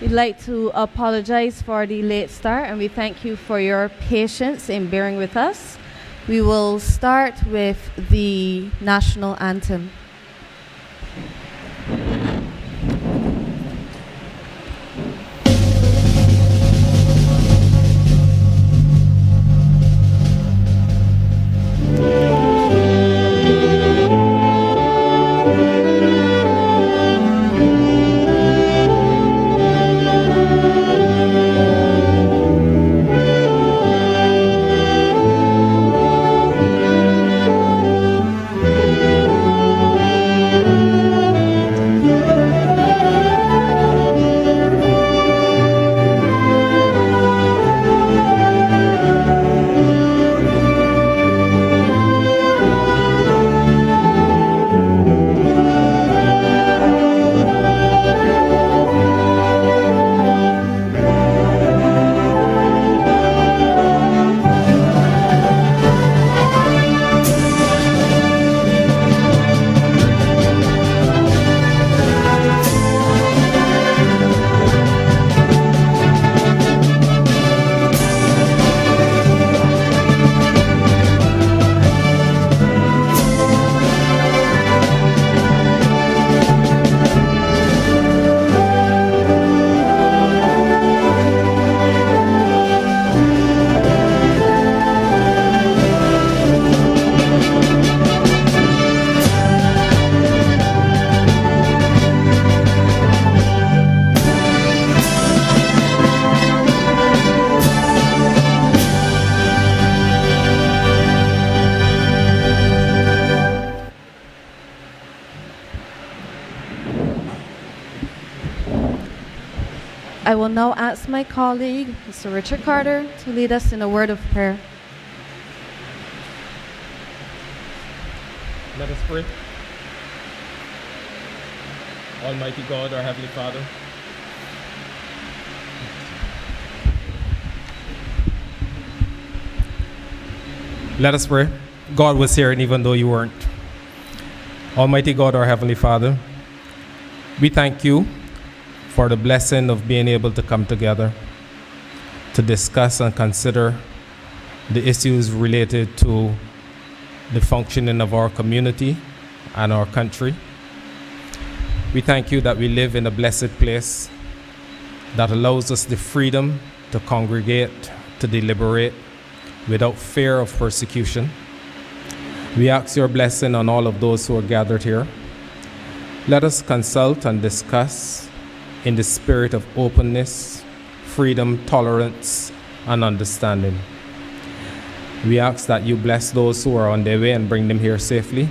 We'd like to apologize for the late start, and we thank you for your patience in bearing with us. We will start with the National Anthem. I will now ask my colleague, Mr. Richard Carter, to lead us in a word of prayer. Let us pray. Almighty God, our Heavenly Father, let us pray. God was here, and even though you weren't. Almighty God, our Heavenly Father, we thank you for the blessing of being able to come together to discuss and consider the issues related to the functioning of our community and our country. We thank you that we live in a blessed place that allows us the freedom to congregate, to deliberate without fear of persecution. We ask your blessing on all of those who are gathered here. Let us consult and discuss in the spirit of openness, freedom, tolerance, and understanding. We ask that you bless those who are on their way and bring them here safely.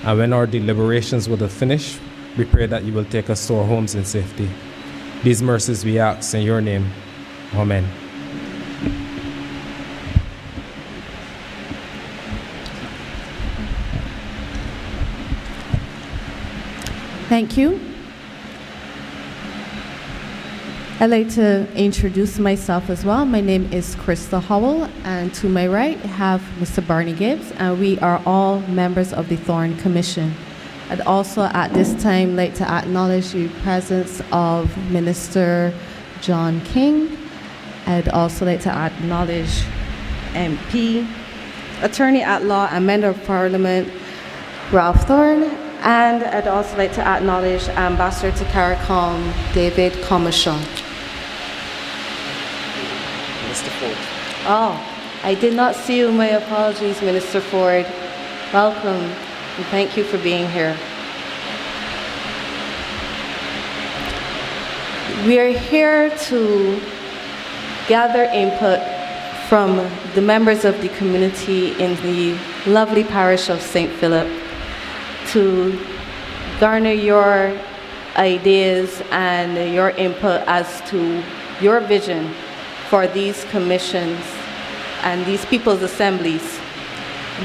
And when our deliberations will finish, we pray that you will take us to our homes in safety. These mercies we ask in your name. Amen. Thank you. I'd like to introduce myself as well. My name is Krista Howell, and to my right, I have Mr. Barney Gibbs, and we are all members of the Thorne Commission. I'd also at this time like to acknowledge the presence of Minister John King. I'd also like to acknowledge MP, Attorney at Law and Member of Parliament, Ralph Thorne, and I'd also like to acknowledge Ambassador to CARICOM, David Comishon. Mr. Ford. Oh, I did not see you. My apologies, Minister Ford. Welcome, and thank you for being here. We are here to gather input from the members of the community in the lovely parish of St. Philip to garner your ideas and your input as to your vision for these commissions and these people's assemblies.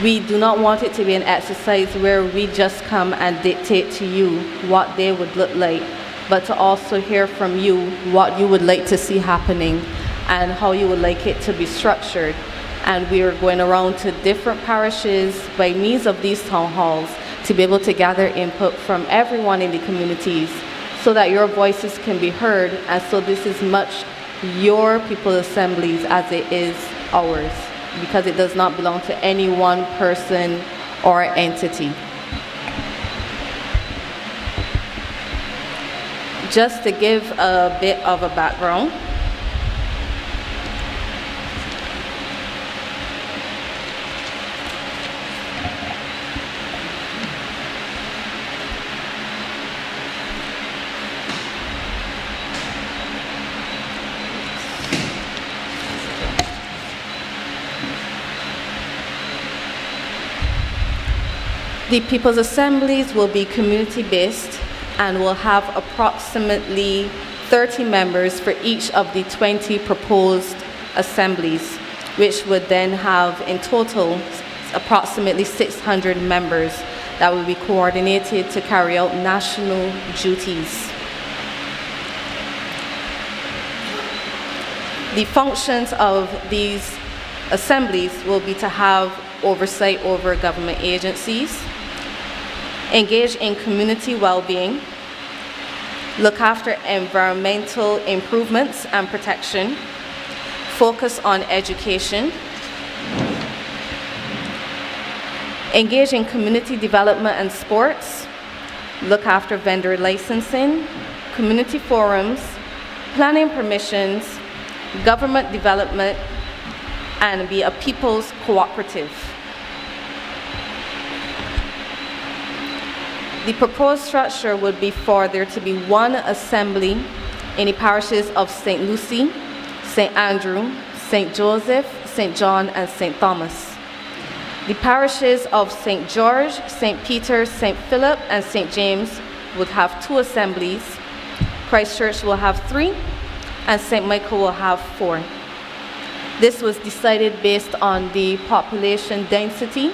We do not want it to be an exercise where we just come and dictate to you what they would look like, but to also hear from you what you would like to see happening and how you would like it to be structured. And we are going around to different parishes by means of these town halls to be able to gather input from everyone in the communities so that your voices can be heard, and so this is much your people's assemblies as it is ours, because it does not belong to any one person or entity. Just to give a bit of a background, the People's Assemblies will be community-based and will have approximately 30 members for each of the 20 proposed assemblies, which would then have in total approximately 600 members that will be coordinated to carry out national duties. The functions of these assemblies will be to have oversight over government agencies, engage in community well-being, look after environmental improvements and protection, focus on education, engage in community development and sports, look after vendor licensing, community forums, planning permissions, government development, and be a people's cooperative. The proposed structure would be for there to be one assembly in the parishes of St. Lucy, St. Andrew, St. Joseph, St. John, and St. Thomas. The parishes of St. George, St. Peter, St. Philip, and St. James would have 2 assemblies. Christ Church will have 3, and St. Michael will have 4. This was decided based on the population density,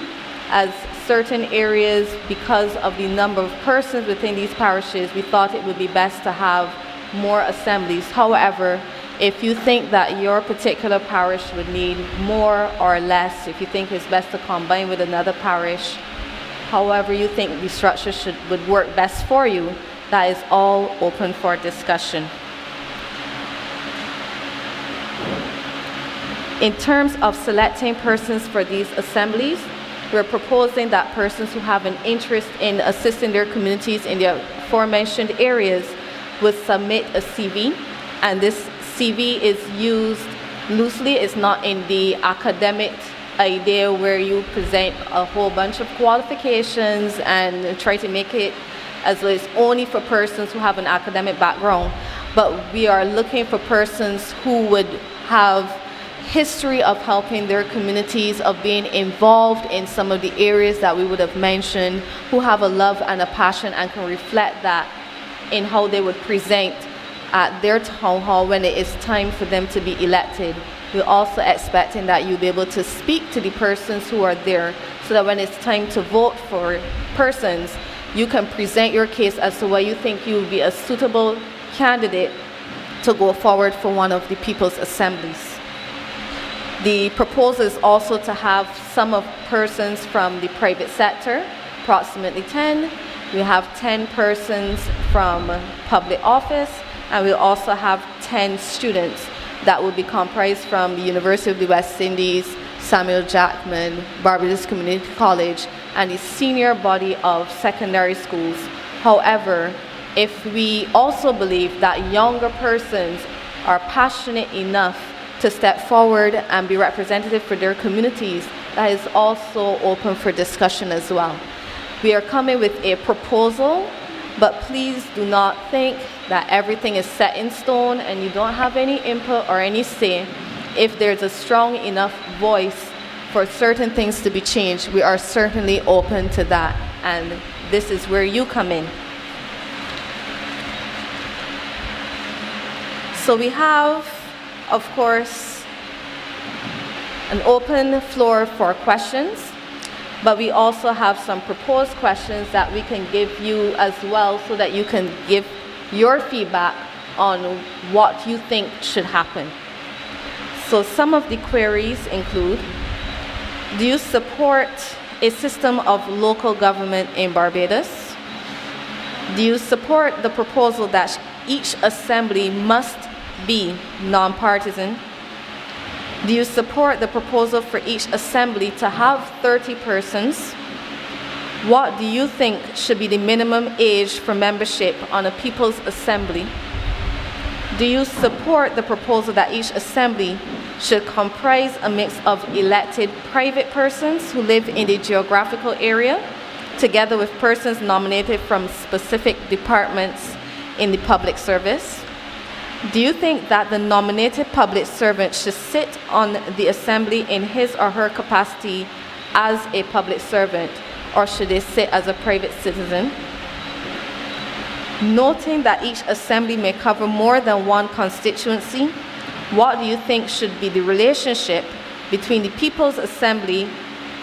as certain areas, because of the number of persons within these parishes, we thought it would be best to have more assemblies. However, if you think that your particular parish would need more or less, if you think it's best to combine with another parish, however you think the structure would work best for you, that is all open for discussion. In terms of selecting persons for these assemblies, we're proposing that persons who have an interest in assisting their communities in the aforementioned areas would submit a CV, and this CV is used loosely. It's not in the academic idea where you present a whole bunch of qualifications and try to make it as though it's only for persons who have an academic background, but we are looking for persons who would have history of helping their communities, of being involved in some of the areas that we would have mentioned, who have a love and a passion and can reflect that in how they would present at their town hall when it is time for them to be elected. We're also expecting that you'll be able to speak to the persons who are there, so that when it's time to vote for persons, you can present your case as to why you think you would be a suitable candidate to go forward for one of the people's assemblies. The proposal is also to have some of persons from the private sector, approximately 10. We have 10 persons from public office, and we also have 10 students that will be comprised from the University of the West Indies, Samuel Jackman, Barbados Community College, and the senior body of secondary schools. However, if we also believe that younger persons are passionate enough to step forward and be representative for their communities, that is also open for discussion as well. We are coming with a proposal, but please do not think that everything is set in stone and you don't have any input or any say. If there's a strong enough voice for certain things to be changed, we are certainly open to that, and this is where you come in. So we have, of course, an open floor for questions, but we also have some proposed questions that we can give you as well, so that you can give your feedback on what you think should happen. So some of the queries include: do you support a system of local government in Barbados? Do you support the proposal that each assembly must be nonpartisan? Do you support the proposal for each assembly to have 30 persons? What do you think should be the minimum age for membership on a people's assembly? Do you support the proposal that each assembly should comprise a mix of elected private persons who live in the geographical area, together with persons nominated from specific departments in the public service? Do you think that the nominated public servant should sit on the assembly in his or her capacity as a public servant, or should they sit as a private citizen? Noting that each assembly may cover more than one constituency, what do you think should be the relationship between the People's Assembly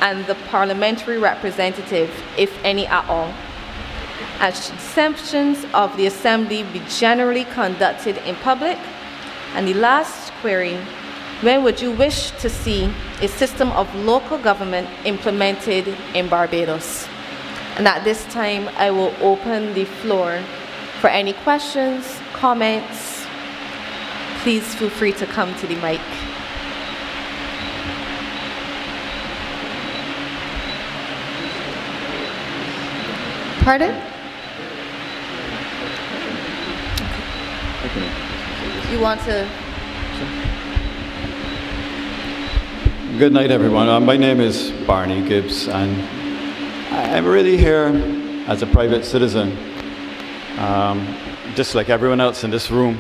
and the parliamentary representative, if any at all? And should sessions of the Assembly be generally conducted in public? And the last query, when would you wish to see a system of local government implemented in Barbados? And at this time, I will open the floor for any questions, comments. Please feel free to come to the mic. Pardon? You want to? Good night, everyone. My name is Barney Gibbs, and I'm really here as a private citizen. Just like everyone else in this room,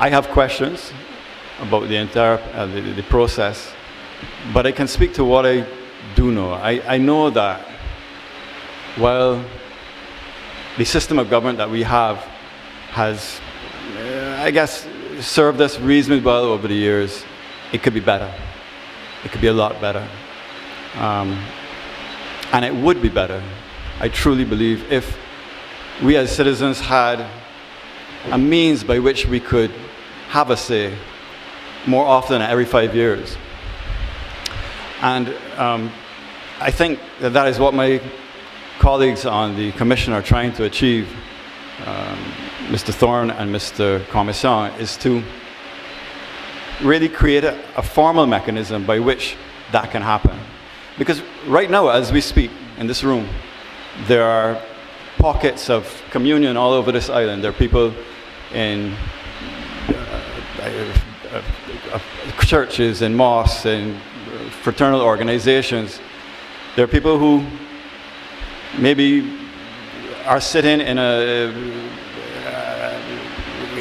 I have questions about the entire the process, but I can speak to what I do know. I know that while the system of government that we have has, I guess, served us reasonably well over the years, it could be better. It could be a lot better. And it would be better, I truly believe, if we as citizens had a means by which we could have a say more often every 5 years. And I think that is what my colleagues on the commission are trying to achieve, Mr. Thorne and Mr. Commission, is to really create a formal mechanism by which that can happen. Because right now, as we speak in this room, there are pockets of communion all over this island. There are people in churches and mosques and fraternal organizations. There are people who maybe are sitting in a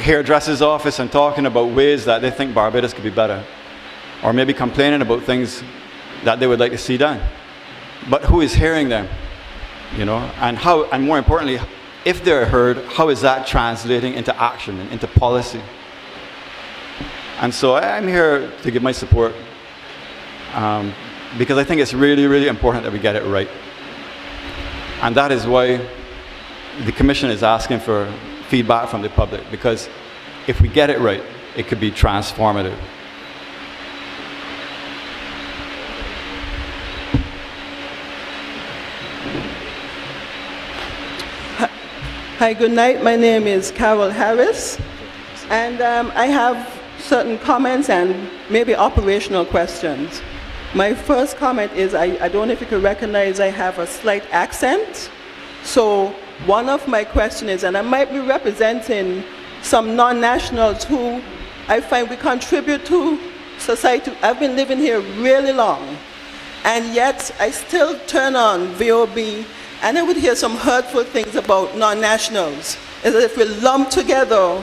hairdresser's office and talking about ways that they think Barbados could be better, or maybe complaining about things that they would like to see done. But who is hearing them? You know, and how, and more importantly, if they're heard, how is that translating into action and into policy? And so I'm here to give my support because I think it's really, really important that we get it right. And that is why the Commission is asking for feedback from the public, because if we get it right, it could be transformative. Hi, good night. My name is Carol Harris, and I have certain comments and maybe operational questions. My first comment is, I don't know if you can recognize I have a slight accent. So one of my questions is, and I might be representing some non-nationals who I find we contribute to society. I've been living here really long, and yet I still turn on VOB and I would hear some hurtful things about non-nationals, as if we're lumped together,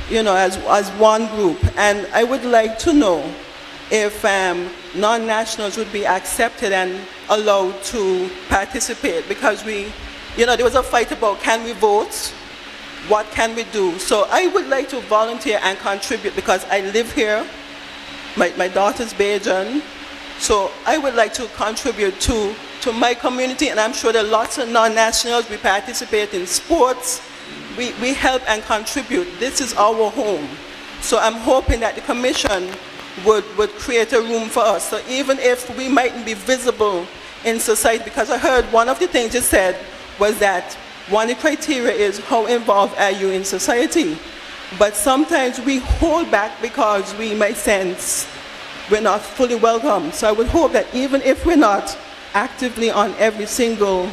you know, as one group. And I would like to know if non-nationals would be accepted and allowed to participate, because we, you know, there was a fight about can we vote, what can we do? So I would like to volunteer and contribute because I live here, my daughter's Bajan, so I would like to contribute to my community, and I'm sure there are lots of non-nationals. We participate in sports, we help and contribute. This is our home. So I'm hoping that the Commission would create a room for us. So even if we mightn't be visible in society, because I heard one of the things you said was that one of the criteria is how involved are you in society? But sometimes we hold back because we might sense we're not fully welcome. So I would hope that even if we're not actively on every single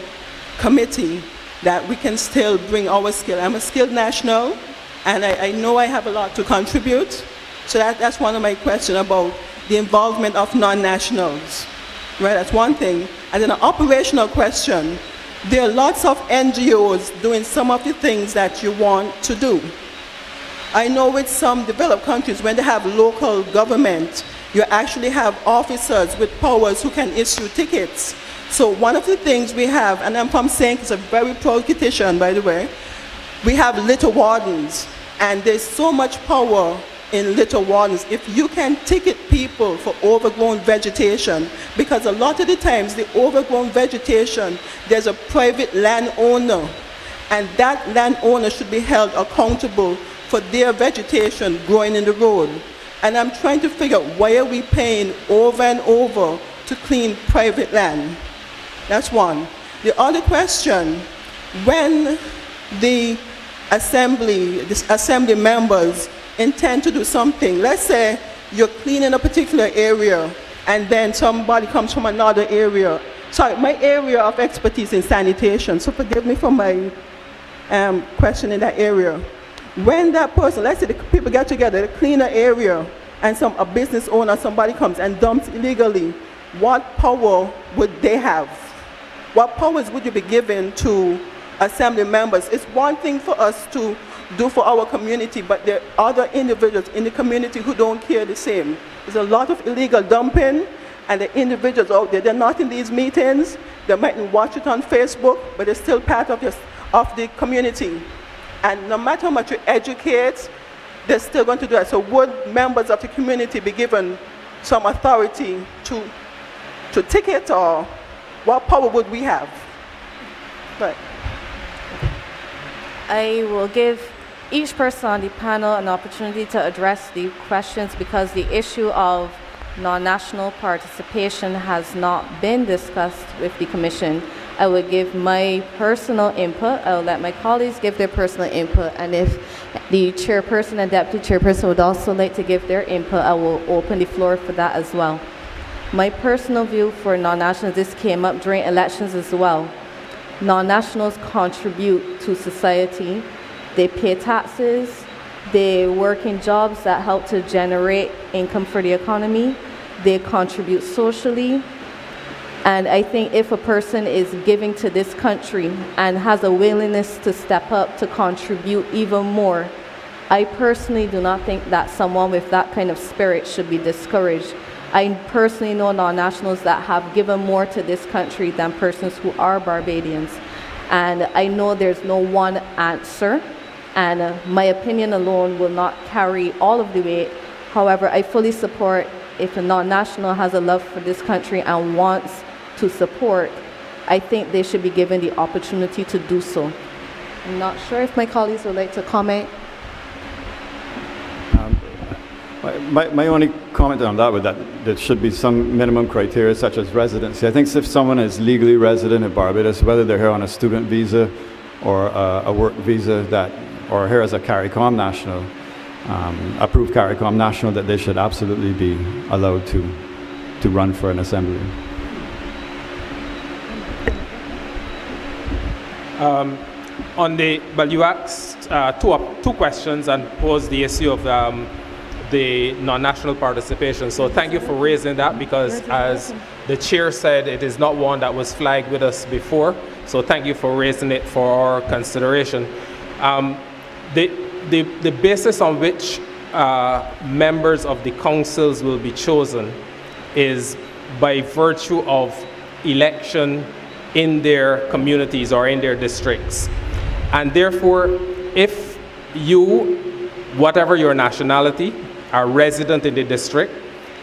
committee, that we can still bring our skill. I'm a skilled national, and I know I have a lot to contribute. So that's one of my questions about the involvement of non-nationals. Right, that's one thing. And then an operational question. There are lots of NGOs doing some of the things that you want to do. I know with some developed countries, when they have local government, you actually have officers with powers who can issue tickets. So one of the things we have, and I'm from St. It's a very proud petition, by the way, we have litter wardens, and there's so much power in litter wardens. If you can ticket people for overgrown vegetation, because a lot of the times the overgrown vegetation, there's a private landowner, and that landowner should be held accountable for their vegetation growing in the road. And I'm trying to figure out, why are we paying over and over to clean private land? That's one. The other question, when the assembly members intend to do something, let's say you're cleaning a particular area and then somebody comes from another area. Sorry, my area of expertise is sanitation, so forgive me for my question in that area. When that person, let's say the people get together, they clean an area, and a business owner, somebody comes and dumps illegally, what power would they have? What powers would you be given to assembly members? It's one thing for us to do for our community, but there are other individuals in the community who don't care the same. There's a lot of illegal dumping, and the individuals out there, they're not in these meetings, they mightn't watch it on Facebook, but they're still part of the community. And no matter how much you educate, they're still going to do that. So would members of the community be given some authority to ticket, or what power would we have? Right. I will give each person on the panel an opportunity to address the questions, because the issue of non-national participation has not been discussed with the Commission. I would give my personal input. I will let my colleagues give their personal input, and if the chairperson and deputy chairperson would also like to give their input, I will open the floor for that as well. My personal view for non-nationals, this came up during elections as well. Non-nationals contribute to society. They pay taxes. They work in jobs that help to generate income for the economy. They contribute socially. And I think if a person is giving to this country and has a willingness to step up to contribute even more, I personally do not think that someone with that kind of spirit should be discouraged. I personally know non-nationals that have given more to this country than persons who are Barbadians. And I know there's no one answer, and my opinion alone will not carry all of the weight. However, I fully support if a non-national has a love for this country and wants to support, I think they should be given the opportunity to do so. I'm not sure if my colleagues would like to comment. My only comment on that would that there should be some minimum criteria such as residency. I think if someone is legally resident in Barbados, whether they're here on a student visa or a work visa, or here as a CARICOM national, approved CARICOM national, that they should absolutely be allowed to run for an assembly. You asked two questions and posed the issue of the non-national participation. So thank you for raising that, because as the chair said, it is not one that was flagged with us before. So thank you for raising it for our consideration. The basis on which members of the councils will be chosen is by virtue of election in their communities or in their districts. And therefore, if you, whatever your nationality, are resident in the district,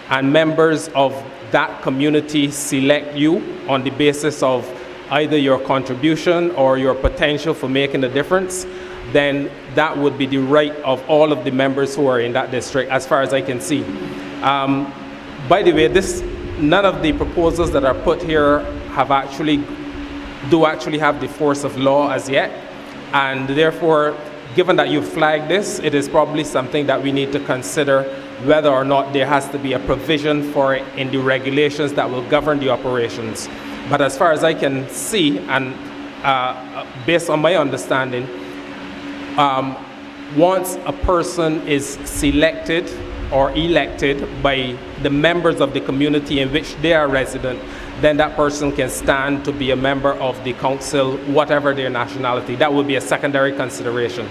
and members of that community select you on the basis of either your contribution or your potential for making a difference, then that would be the right of all of the members who are in that district, as far as I can see. By the way, none of the proposals that are put here have actually do actually have the force of law as yet. And therefore, given that you flagged this, it is probably something that we need to consider whether or not there has to be a provision for it in the regulations that will govern the operations. But as far as I can see, and based on my understanding, once a person is selected or elected by the members of the community in which they are resident, then that person can stand to be a member of the council, whatever their nationality. That would be a secondary consideration.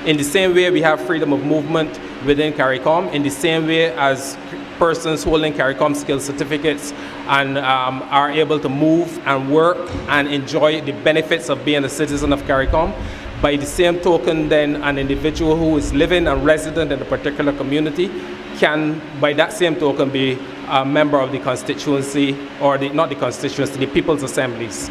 In the same way we have freedom of movement within CARICOM, in the same way as persons holding CARICOM skill certificates and are able to move and work and enjoy the benefits of being a citizen of CARICOM. By the same token, then, an individual who is living and resident in a particular community can, by that same token, be a member of the constituency, or not the constituency, the People's Assemblies.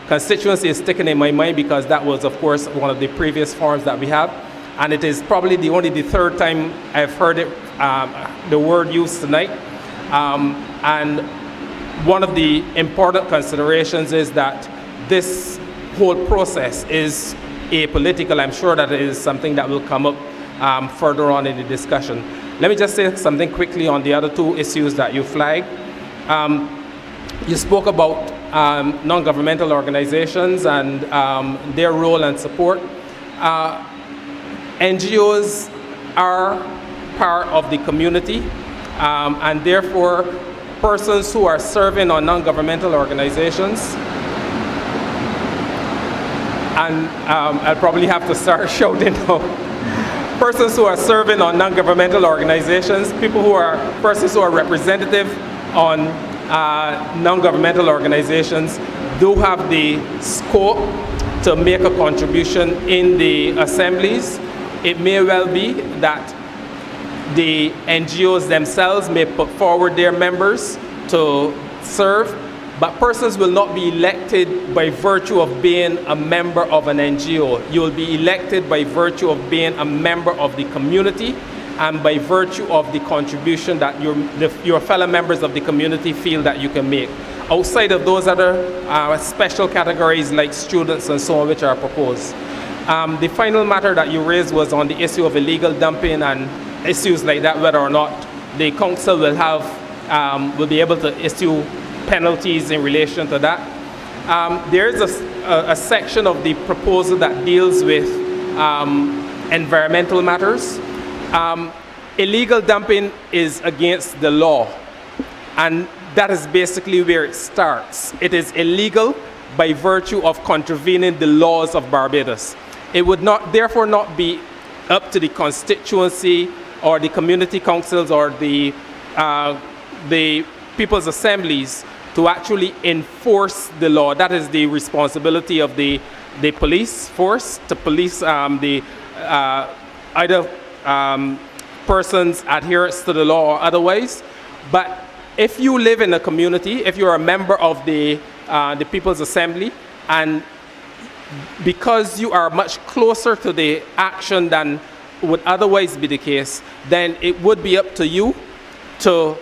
Constituency is sticking in my mind because that was, of course, one of the previous forms that we have, and it is probably only the third time I've heard it, the word used tonight. And one of the important considerations is that this whole process is apolitical. I'm sure that it is something that will come up further on in the discussion. Let me just say something quickly on the other two issues that you flagged. You spoke about non-governmental organizations and their role and support. NGOs are part of the community, and therefore persons who are serving on non-governmental organizations, and I'll probably have to start shouting now. Persons who are serving on non-governmental organizations, persons who are representative on non-governmental organizations do have the scope to make a contribution in the assemblies. It may well be that the NGOs themselves may put forward their members to serve, but persons will not be elected by virtue of being a member of an NGO. You will be elected by virtue of being a member of the community and by virtue of the contribution that your fellow members of the community feel that you can make. Outside of those other special categories like students and so on, which are proposed. The final matter that you raised was on the issue of illegal dumping and issues like that, whether or not the council will be able to issue penalties in relation to that. There is a section of the proposal that deals with environmental matters. Illegal dumping is against the law, and that is basically where it starts. It is illegal by virtue of contravening the laws of Barbados. It would therefore not be up to the constituency or the community councils or the people's assemblies to actually enforce the law. That is the responsibility of the police force to police either persons' adherence to the law or otherwise. But if you live in a community, if you're a member of the People's Assembly, and because you are much closer to the action than would otherwise be the case, then it would be up to you to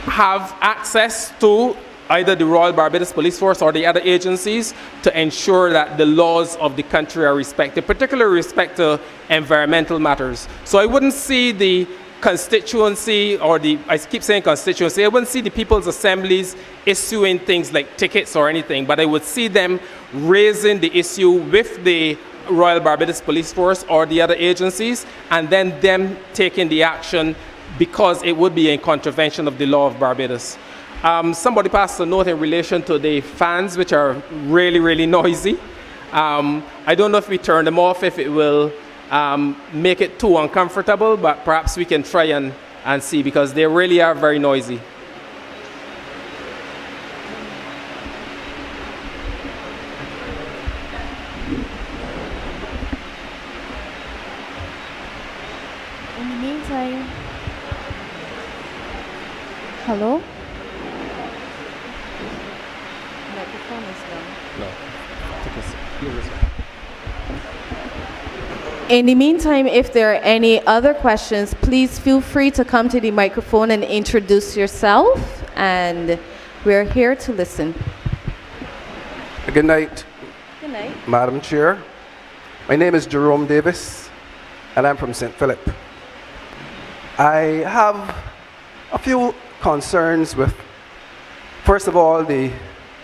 have access to either the Royal Barbados Police Force or the other agencies to ensure that the laws of the country are respected, particularly with respect to environmental matters. So I wouldn't see the constituency I keep saying constituency, I wouldn't see the People's Assemblies issuing things like tickets or anything, but I would see them raising the issue with the Royal Barbados Police Force or the other agencies, and then them taking the action because it would be in contravention of the law of Barbados. Somebody passed a note in relation to the fans, which are really, really noisy. I don't know if we turn them off, if it will make it too uncomfortable, but perhaps we can try and see, because they really are very noisy. In the meantime, hello? Microphone is down. In the meantime, if there are any other questions, please feel free to come to the microphone and introduce yourself, and we're here to listen. Good night, Good night. Madam Chair. My name is Jerome Davis, and I'm from St. Philip. I have a few concerns with, first of all, the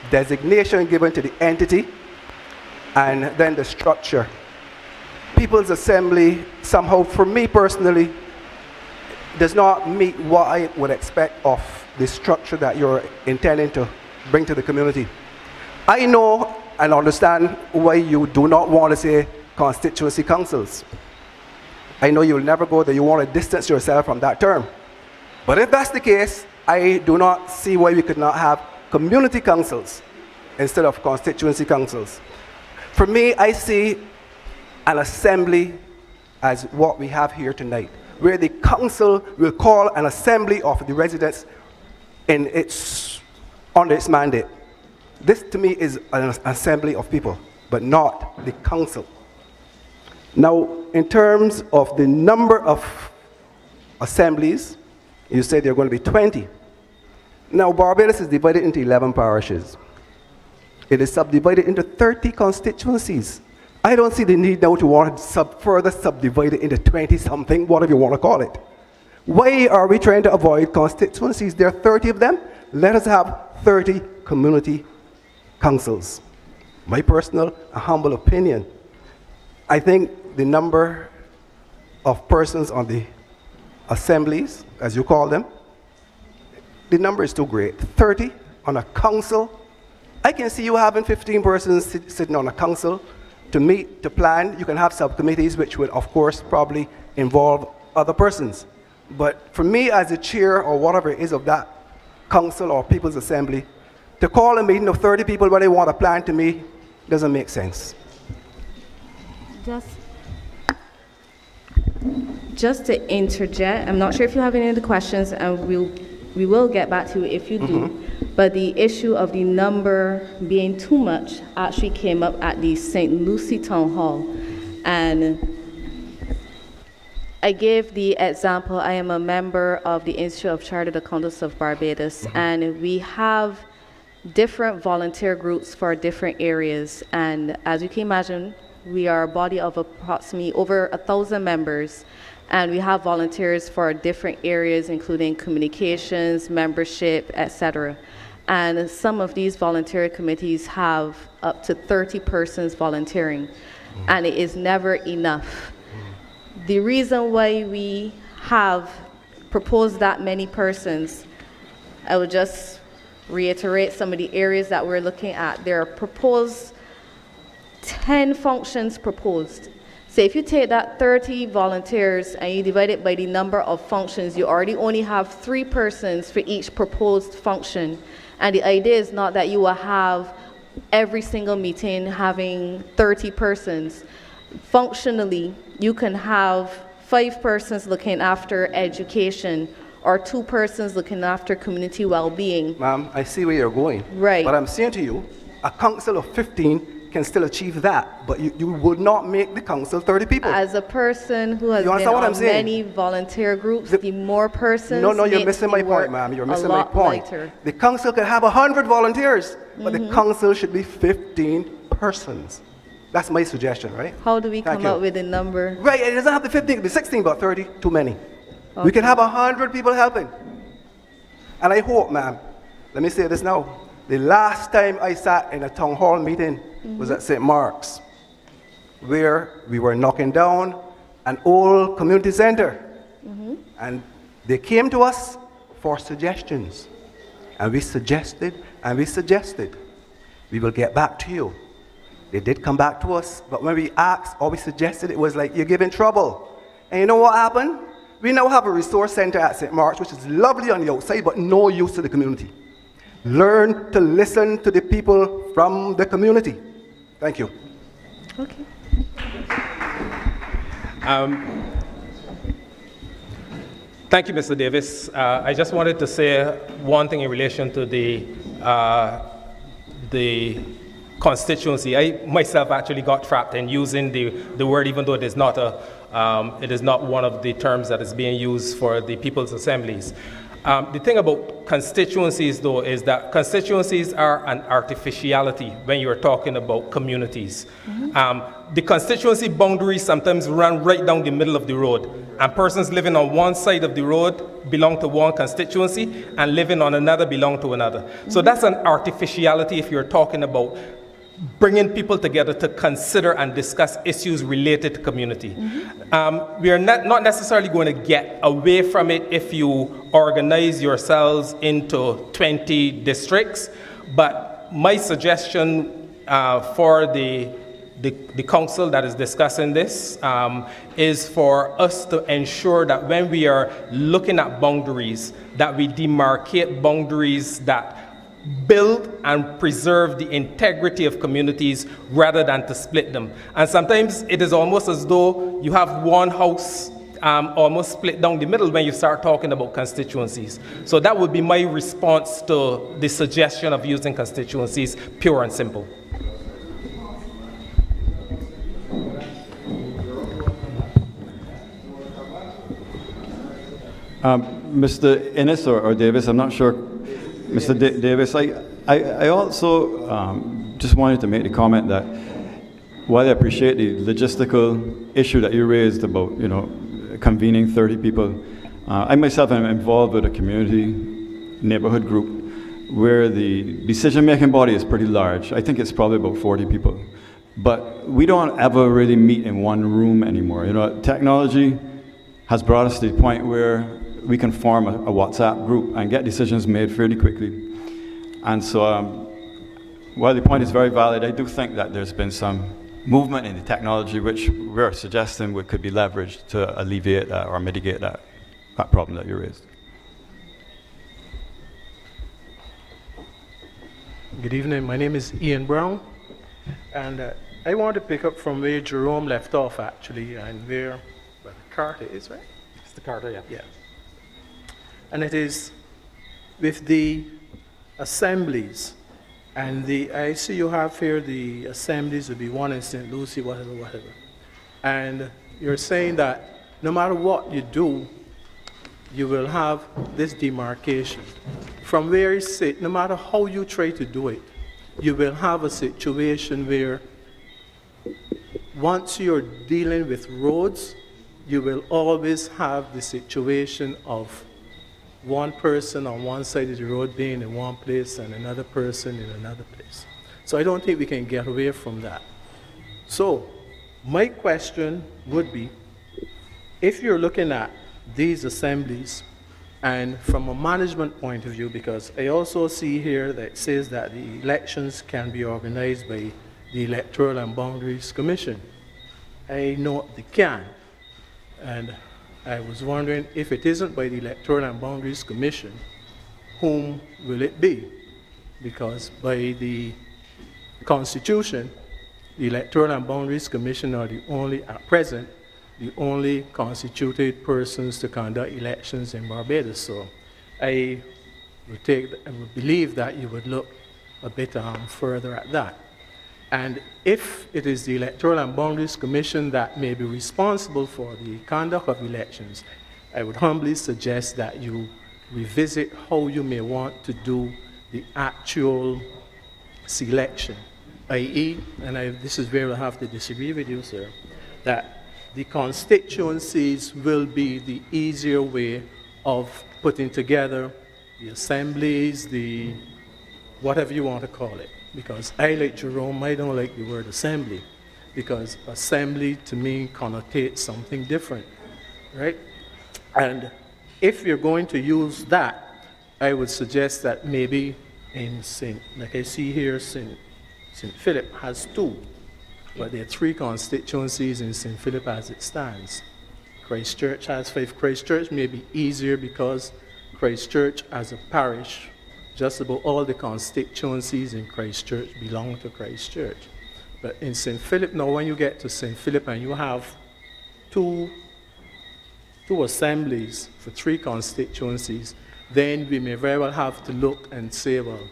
designation given to the entity, and then the structure. People's Assembly, somehow, for me personally, does not meet what I would expect of the structure that you're intending to bring to the community. I know and understand why you do not want to say constituency councils. I know you'll never go there. You want to distance yourself from that term. But if that's the case, I do not see why we could not have community councils instead of constituency councils. For me, I see an assembly as what we have here tonight, where the council will call an assembly of the residents under its mandate. This, to me, is an assembly of people, but not the council. Now, in terms of the number of assemblies, you said there are going to be 20. Now, Barbados is divided into 11 parishes. It is subdivided into 30 constituencies. I don't see the need now to want to further subdivide it into 20-something, whatever you want to call it. Why are we trying to avoid constituencies? There are 30 of them. Let us have 30 community councils. My personal, humble opinion. I think the number of persons on the assemblies, as you call them, the number is too great. 30 on a council. I can see you having 15 persons sitting on a council to meet, to plan. You can have subcommittees, which would, of course, probably involve other persons. But for me, as a chair or whatever it is of that council or people's assembly, to call a meeting of 30 people where they want a plan, to me, doesn't make sense. Just to interject, I'm not sure if you have any other questions, and we will get back to you if you do. But the issue of the number being too much actually came up at the St. Lucie Town Hall. And I gave the example, I am a member of the Institute of Chartered Accountants of Barbados, and we have different volunteer groups for different areas. And as you can imagine, we are a body of approximately over 1,000 members, and we have volunteers for different areas, including communications, membership, etc. And some of these volunteer committees have up to 30 persons volunteering, and it is never enough. The reason why we have proposed that many persons, I would just reiterate some of the areas that we're looking at. There are proposed 10 functions proposed. So if you take that 30 volunteers and you divide it by the number of functions, you already only have 3 persons for each proposed function. And the idea is not that you will have every single meeting having 30 persons. Functionally, you can have 5 persons looking after education, or 2 persons looking after community well-being. Ma'am, I see where you're going. Right. But I'm saying to you, a council of 15 can still achieve that, but you would not make the council 30 people. As a person who has been on many volunteer groups, the more persons No, you're missing my point, ma'am. You're missing my point. Lighter. The council can have 100 volunteers, but the council should be 15 persons. That's my suggestion, right? How do we come up with a number? Right, it doesn't have to be 15, it could be 16, but 30, too many. Okay. We can have 100 people helping. And I hope, ma'am, let me say this now. The last time I sat in a town hall meeting was at St. Mark's, where we were knocking down an old community center. And they came to us for suggestions. And we suggested, and we suggested. We will get back to you. They did come back to us, but when we asked or we suggested, it was like, you're giving trouble. And you know what happened? We now have a resource center at St. Mark's, which is lovely on the outside, but no use to the community. Learn to listen to the people from the community. Thank you. Okay. Thank you, Mr. Davis. I just wanted to say one thing in relation to the constituency. I myself actually got trapped in using the word, even though it is not one of the terms that is being used for the people's assemblies. The thing about constituencies, though, is that constituencies are an artificiality when you're talking about communities. The constituency boundaries sometimes run right down the middle of the road, and persons living on one side of the road belong to one constituency, and living on another belong to another. So that's an artificiality if you're talking about bringing people together to consider and discuss issues related to community. We are not necessarily going to get away from it if you organize yourselves into 20 districts, but my suggestion for the council that is discussing this is for us to ensure that when we are looking at boundaries, that we demarcate boundaries that build and preserve the integrity of communities rather than to split them. And sometimes it is almost as though you have one house almost split down the middle when you start talking about constituencies. So that would be my response to the suggestion of using constituencies, pure and simple. Mr. Innes or Davis, I'm not sure. Mr. Davis, I also just wanted to make the comment that while I appreciate the logistical issue that you raised about, convening 30 people, I myself am involved with a community neighborhood group where the decision-making body is pretty large. I think it's probably about 40 people. But we don't ever really meet in one room anymore. Technology has brought us to the point where we can form a WhatsApp group and get decisions made fairly quickly. And so while the point is very valid, I do think that there's been some movement in the technology which we're suggesting could be leveraged to alleviate that or mitigate that problem that you raised. Good evening, my name is Ian Brown, and I want to pick up from where Jerome left off actually, and where the Carter is, right? It's the Carter, yeah. Yeah. And it is with the assemblies, and I see you have here the assemblies will be one in St. Lucie, whatever. And you're saying that no matter what you do, you will have this demarcation. From where you sit, no matter how you try to do it, you will have a situation where once you're dealing with roads, you will always have the situation of one person on one side of the road being in one place and another person in another place. So I don't think we can get away from that. So my question would be, if you're looking at these assemblies, and from a management point of view, because I also see here that it says that the elections can be organized by the Electoral and Boundaries Commission. I know they can, and I was wondering if it isn't by the Electoral and Boundaries Commission, whom will it be? Because by the Constitution, the Electoral and Boundaries Commission are the only, at present, the only constituted persons to conduct elections in Barbados. So I would believe that you would look a bit further at that. And if it is the Electoral and Boundaries Commission that may be responsible for the conduct of elections, I would humbly suggest that you revisit how you may want to do the actual selection, i.e., and this is where I have to disagree with you, sir, that the constituencies will be the easier way of putting together the assemblies, the whatever you want to call it. Because I, like Jerome, I don't like the word assembly, because assembly to me connotates something different, right? And if you're going to use that, I would suggest that maybe in like I see here, St. Philip has 2, but there are 3 constituencies in St. Philip as it stands. Christchurch has 5. Christchurch may be easier because Christchurch as a parish, just about all the constituencies in Christchurch belong to Christchurch. But in St. Philip, now when you get to St. Philip and you have two assemblies for 3 constituencies, then we may very well have to look and say, well,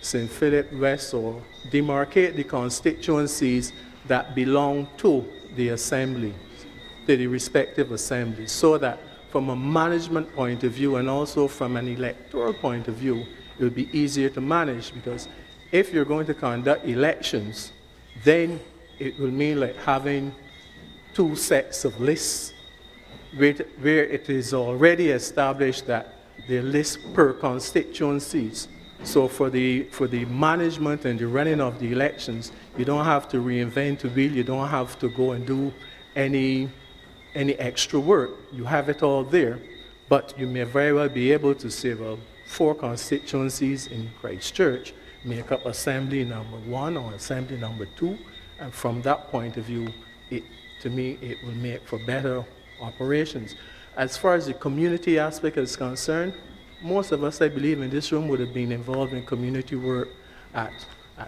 St. Philip West, or demarcate the constituencies that belong to the assembly, to the respective assemblies, so that from a management point of view and also from an electoral point of view, it will be easier to manage, because if you're going to conduct elections, then it will mean like having two sets of lists where it is already established that the list per constituencies. So for the management and the running of the elections, you don't have to reinvent the wheel, you don't have to go and do any extra work. You have it all there, but you may very well be able to say, well, 4 constituencies in Christchurch make up assembly number 1 or assembly number 2, and from that point of view, to me, it will make for better operations. As far as the community aspect is concerned, most of us, I believe, in this room would have been involved in community work at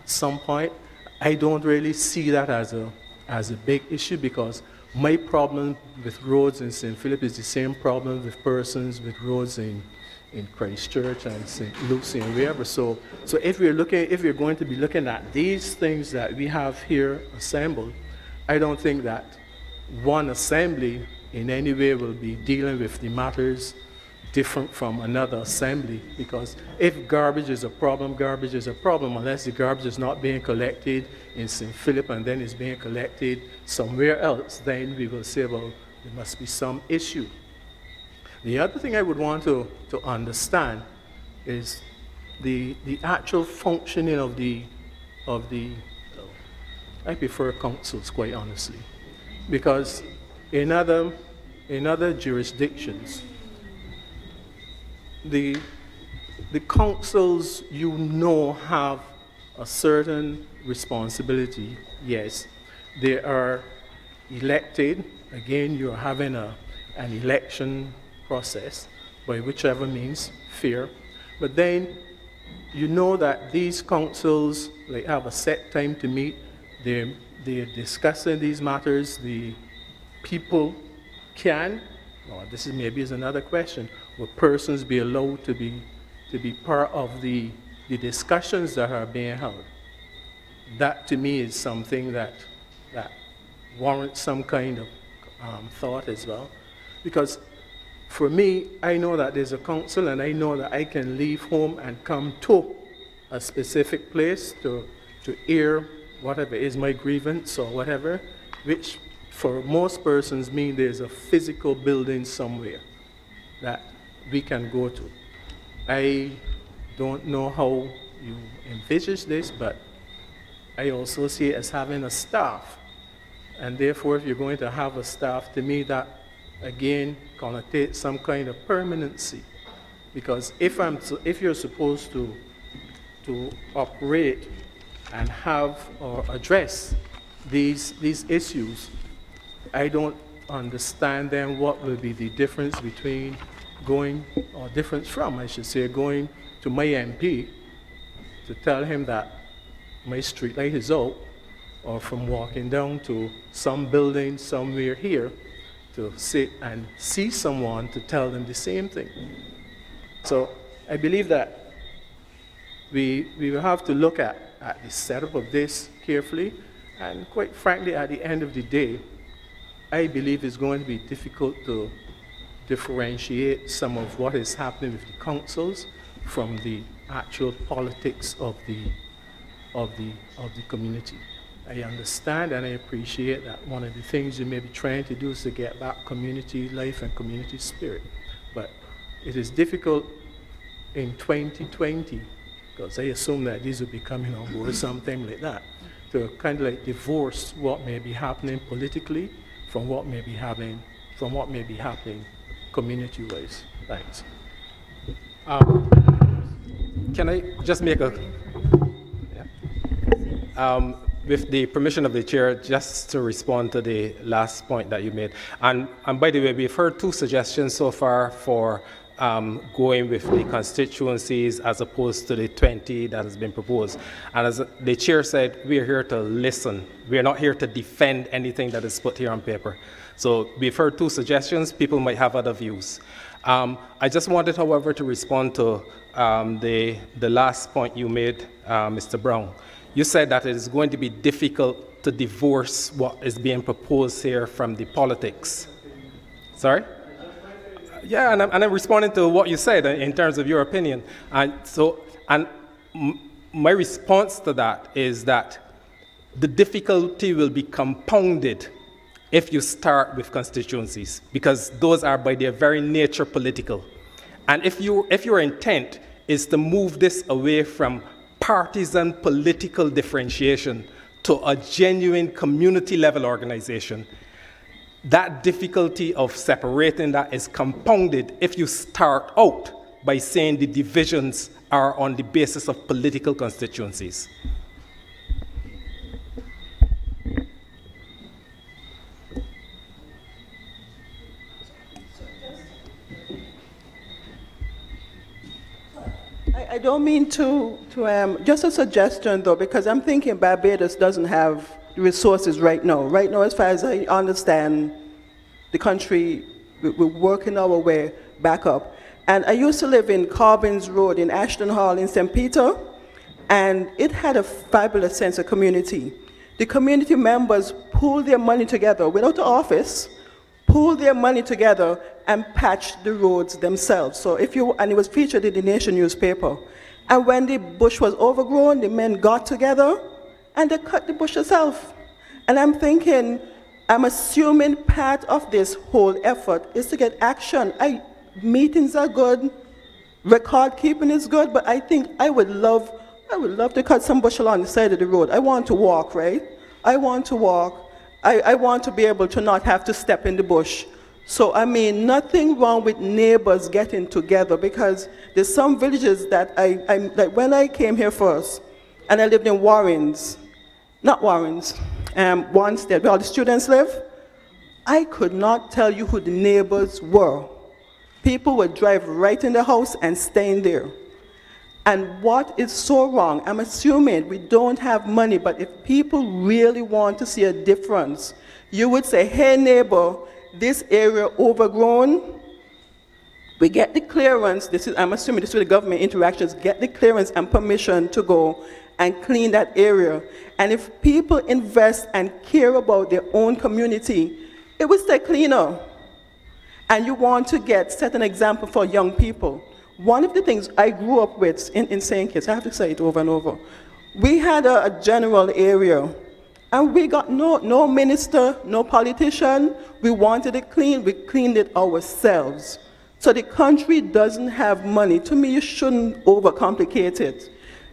some point. I don't really see that as a big issue, because my problem with roads in St. Philip is the same problem with persons with roads in Christchurch and St. Lucie and wherever. So if we're going to be looking at these things that we have here assembled, I don't think that one assembly in any way will be dealing with the matters different from another assembly, because if garbage is a problem, unless the garbage is not being collected in St. Philip and then it's being collected somewhere else, then we will say, well, there must be some issue. The other thing I would want to understand is the actual functioning of the I prefer councils, quite honestly, because in other jurisdictions, the councils, have a certain responsibility. Yes, they are elected. Again, you're having an election process by whichever means fair. But then you know that these councils, they have a set time to meet. They're discussing these matters. The people can, or this is maybe is another question, will persons be allowed to be part of the discussions that are being held? That to me is something that warrants some kind of thought as well. Because for me, I know that there's a council, and I know that I can leave home and come to a specific place to air whatever is my grievance or whatever, which for most persons mean there's a physical building somewhere that we can go to. I don't know how you envisage this, but I also see it as having a staff. And therefore, if you're going to have a staff, to me that, again, connotates some kind of permanency. Because if you're supposed to operate and have or address these issues, I don't understand then what will be the difference between going to my MP to tell him that my street light is out, or from walking down to some building somewhere here to sit and see someone to tell them the same thing. So I believe that we will have to look at the setup of this carefully, and quite frankly, at the end of the day, I believe it's going to be difficult to differentiate some of what is happening with the councils from the actual politics of the community. I understand and I appreciate that one of the things you may be trying to do is to get back community life and community spirit. But it is difficult in 2020, because I assume that these will be coming on board, something like that, to kind of like divorce what may be happening politically from what may be happening community-wise. Thanks. Can I just make a... Yeah. With the permission of the chair, just to respond to the last point that you made. And by the way, we've heard 2 suggestions so far for going with the constituencies as opposed to the 20 that has been proposed. And as the chair said, we are here to listen. We are not here to defend anything that is put here on paper. So we've heard 2 suggestions. People might have other views. I just wanted, however, to respond to the last point you made, Mr. Brown. You said that it is going to be difficult to divorce what is being proposed here from the politics. Sorry? Yeah, and I'm responding to what you said in terms of your opinion. My response to that is that the difficulty will be compounded if you start with constituencies, because those are by their very nature political. And if your intent is to move this away from partisan political differentiation to a genuine community level organization, that difficulty of separating that is compounded if you start out by saying the divisions are on the basis of political constituencies. I don't mean to just a suggestion though, because I'm thinking Barbados doesn't have the resources right now. Right now, as far as I understand, the country, we're working our way back up. And I used to live in Corbins Road in Ashton Hall in St. Peter, and it had a fabulous sense of community. The community members pooled their money together without the office, pooled their money together and patched the roads themselves. And it was featured in the Nation newspaper. And when the bush was overgrown, the men got together and they cut the bush themselves. And I'm assuming part of this whole effort is to get action. Meetings are good, record keeping is good, but I think I would love to cut some bush along the side of the road. I want to walk, right? I want to walk. I want to be able to not have to step in the bush. So, nothing wrong with neighbors getting together, because there's some villages that like when I came here first, and I lived in Wanstead, where all the students live, I could not tell you who the neighbors were. People would drive right in the house and stay in there. And what is so wrong, I'm assuming we don't have money, but if people really want to see a difference, you would say, hey neighbor, this area overgrown, we get the clearance, I'm assuming this is where the government interactions, get the clearance and permission to go and clean that area. And if people invest and care about their own community, it will stay cleaner. And you want to set an example for young people. One of the things I grew up with in St. Kitts, I have to say it over and over, we had a general area, and we got no minister, no politician. We wanted it clean, we cleaned it ourselves. So the country doesn't have money. To me, you shouldn't overcomplicate it.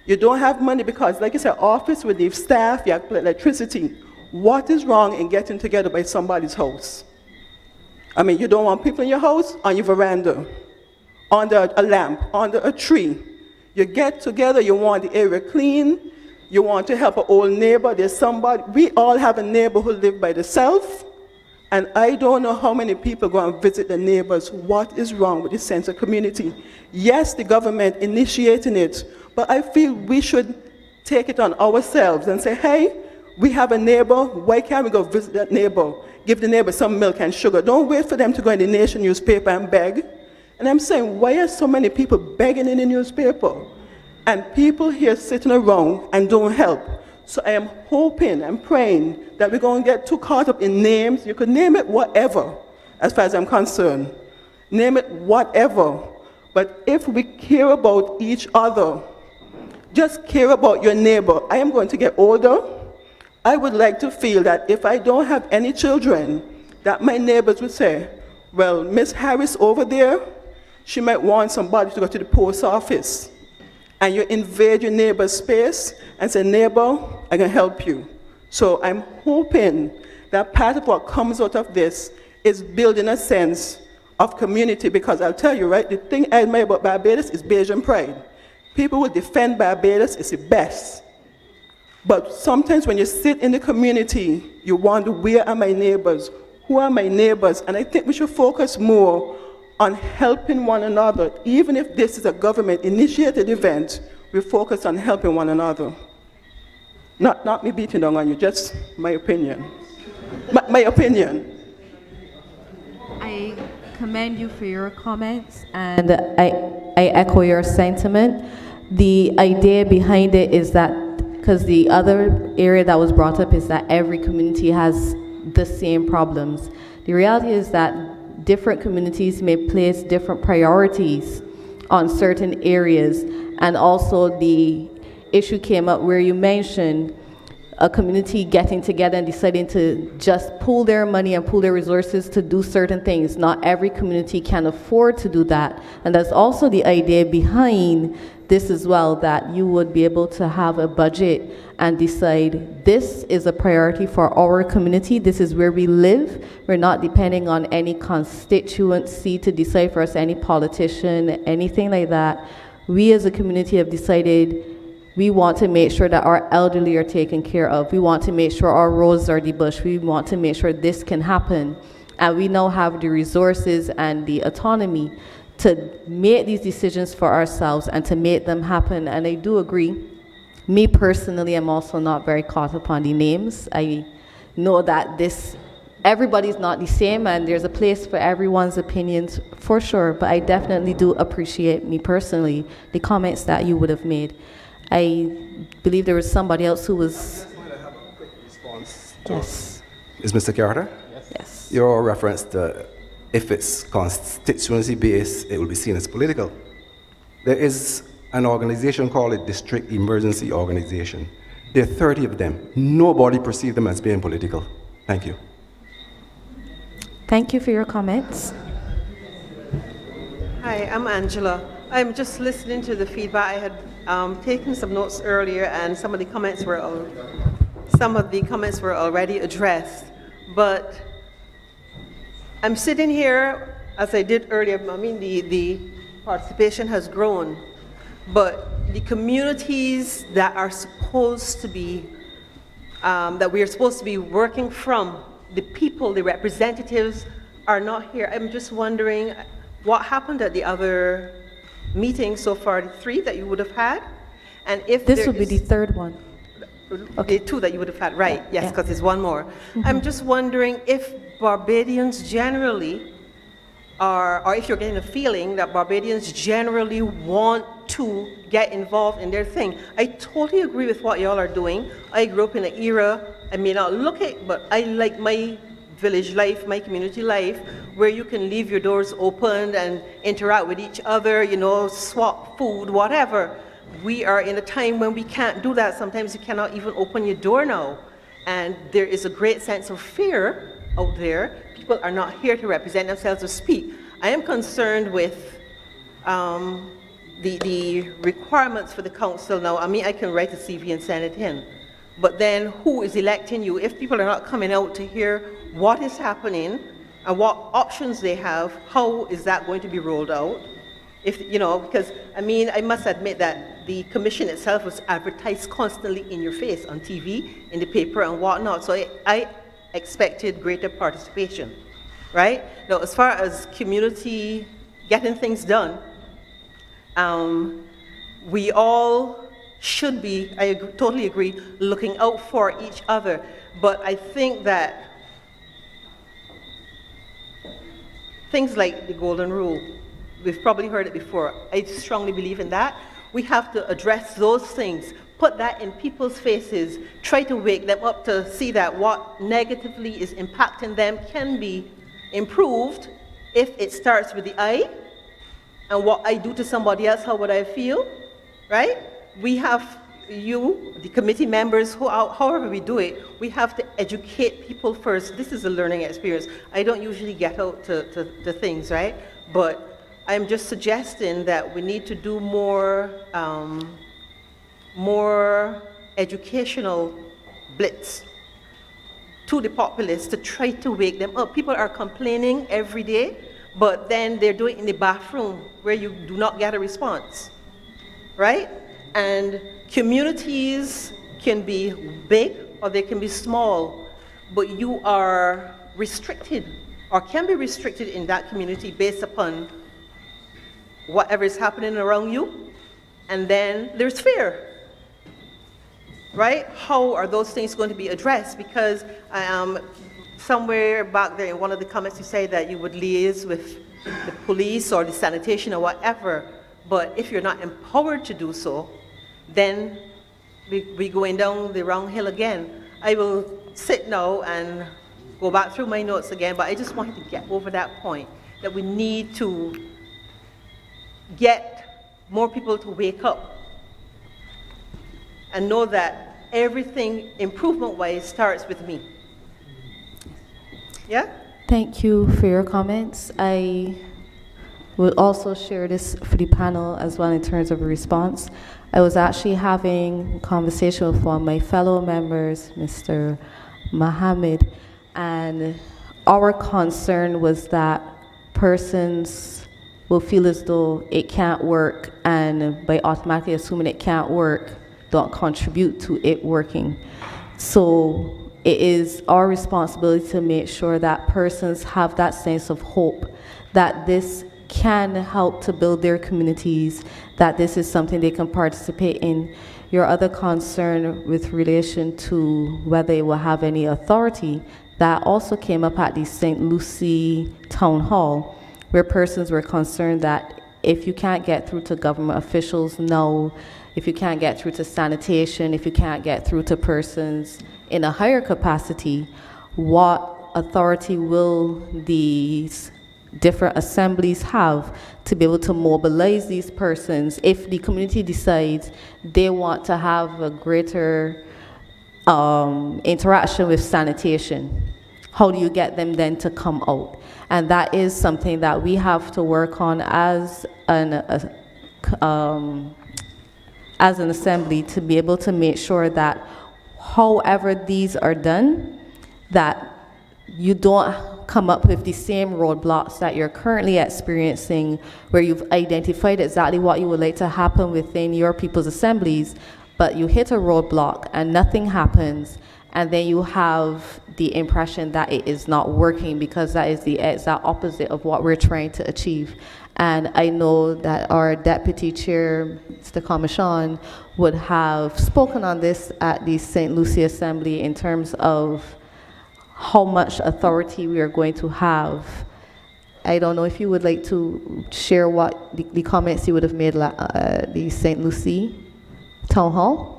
You don't have money because, like I said, office with the staff, you have electricity. What is wrong in getting together by somebody's house? You don't want people in your house, on your veranda, under a lamp, under a tree. You get together, you want the area clean, you want to help an old neighbor, there's somebody, we all have a neighbor who lives by themselves, and I don't know how many people go and visit the neighbors. What is wrong with this sense of community? Yes, the government initiating it, but I feel we should take it on ourselves and say, hey, we have a neighbor, why can't we go visit that neighbor? Give the neighbor some milk and sugar. Don't wait for them to go in the Nation newspaper and beg. And I'm saying, why are so many people begging in the newspaper? And people here sitting around and don't help. So I am hoping and praying that we're going to get too caught up in names. You could name it whatever, as far as I'm concerned. Name it whatever. But if we care about each other, just care about your neighbor. I am going to get older. I would like to feel that if I don't have any children, that my neighbors would say, well, Miss Harris over there, she might want somebody to go to the post office. And you invade your neighbor's space and say, neighbor, I can help you. So I'm hoping that part of what comes out of this is building a sense of community, because I'll tell you, right, the thing I admire about Barbados is Bajan pride. People who defend Barbados is the best. But sometimes when you sit in the community, you wonder, where are my neighbors? Who are my neighbors? And I think we should focus more on helping one another. Even if this is a government-initiated event, we focus on helping one another. Not me beating down on you, just my opinion. My opinion. I commend you for your comments, and I echo your sentiment. The idea behind it is that, because the other area that was brought up is that every community has the same problems. The reality is that different communities may place different priorities on certain areas. And also the issue came up where you mentioned a community getting together and deciding to just pool their money and pool their resources to do certain things. Not every community can afford to do that. And that's also the idea behind this as well, that you would be able to have a budget and decide this is a priority for our community, this is where we live. We're not depending on any constituency to decide for us, any politician, anything like that. We as a community have decided we want to make sure that our elderly are taken care of. We want to make sure our roads are debushed. We want to make sure this can happen. And we now have the resources and the autonomy to make these decisions for ourselves and to make them happen. And I do agree. Me personally, I'm also not very caught up on the names. I know that everybody's not the same, and there's a place for everyone's opinions for sure, but I definitely do appreciate, me personally, the comments that you would have made. I believe there was somebody else who was... I just want to have a quick response. Yes. Is Mr. Carter? Yes. Your reference to if it's constituency based, it will be seen as political. There is an organization called a District Emergency Organization. There are 30 of them. Nobody perceived them as being political. Thank you. Thank you for your comments. Hi, I'm Angela. I'm just listening to the feedback. I had taken some notes earlier, and some of the comments were already addressed. But I'm sitting here, as I did earlier. I mean, the participation has grown, but the communities that are supposed to be, that we are supposed to be working from, the people, the representatives are not here. I'm just wondering what happened at the other meetings so far, the 3 that you would have had, and if this would be the 3rd one. Okay. The 2 that you would have had, right? Yes, because there's one more. I'm just wondering if Barbadians generally are, or if you're getting a feeling that Barbadians generally want to get involved in their thing. I totally agree with what y'all are doing. I grew up in an era, I may not look it, but I like my village life, my community life, where you can leave your doors open and interact with each other, you know, swap food, whatever. We are in a time when we can't do that. Sometimes you cannot even open your door now. And there is a great sense of fear out there. People are not here to represent themselves or speak. I am concerned with the requirements for the council now. I mean, I can write a CV and send it in. But then who is electing you? If people are not coming out to hear what is happening and what options they have, how is that going to be rolled out? If, you know, because, I mean, I must admit that the commission itself was advertised constantly in your face on TV, in the paper and whatnot. So I expected greater participation, right? Now, as far as community getting things done, we all should be, totally agree, looking out for each other. But I think that things like the golden rule, we've probably heard it before. I strongly believe in that. We have to address those things, put that in people's faces, try to wake them up to see that what negatively is impacting them can be improved if it starts with the I, and what I do to somebody else, how would I feel, right? We have, you, the committee members, however we do it, we have to educate people first. This is a learning experience. I don't usually get out to things, right? But I'm just suggesting that we need to do more, more educational blitz to the populace to try to wake them up. People are complaining every day, but then they're doing it in the bathroom where you do not get a response, right? And communities can be big or they can be small, but you are restricted or can be restricted in that community based upon whatever is happening around you. And then there's fear, right? How are those things going to be addressed? Because somewhere back there in one of the comments you say that you would liaise with the police or the sanitation or whatever, but if you're not empowered to do so, then we're going down the wrong hill again. I will sit now and go back through my notes again, but I just wanted to get over that point. that we need to get more people to wake up and know that everything improvement-wise starts with me. Yeah? Thank you for your comments. I will also share this for the panel as well in terms of a response. I was actually having a conversation with one of my fellow members, Mr. Mohammed, and our concern was that persons will feel as though it can't work, and by automatically assuming it can't work, don't contribute to it working. So it is our responsibility to make sure that persons have that sense of hope that this can help to build their communities, that this is something they can participate in. Your other concern with relation to whether it will have any authority, that also came up at the St. Lucie Town Hall, where persons were concerned that if you can't get through to government officials, no. If you can't get through to sanitation, if you can't get through to persons in a higher capacity, what authority will these different assemblies have to be able to mobilize these persons if the community decides they want to have a greater interaction with sanitation? How do you get them then to come out? And that is something that we have to work on as an assembly, to be able to make sure that however these are done, that you don't come up with the same roadblocks that you're currently experiencing, where you've identified exactly what you would like to happen within your people's assemblies, but you hit a roadblock and nothing happens, and then you have the impression that it is not working, because that is the exact opposite of what we're trying to achieve. And I know that our Deputy Chair, Mr. Comishon, would have spoken on this at the St. Lucie Assembly in terms of how much authority we are going to have. I don't know if you would like to share what the comments you would have made at the St. Lucie Town Hall.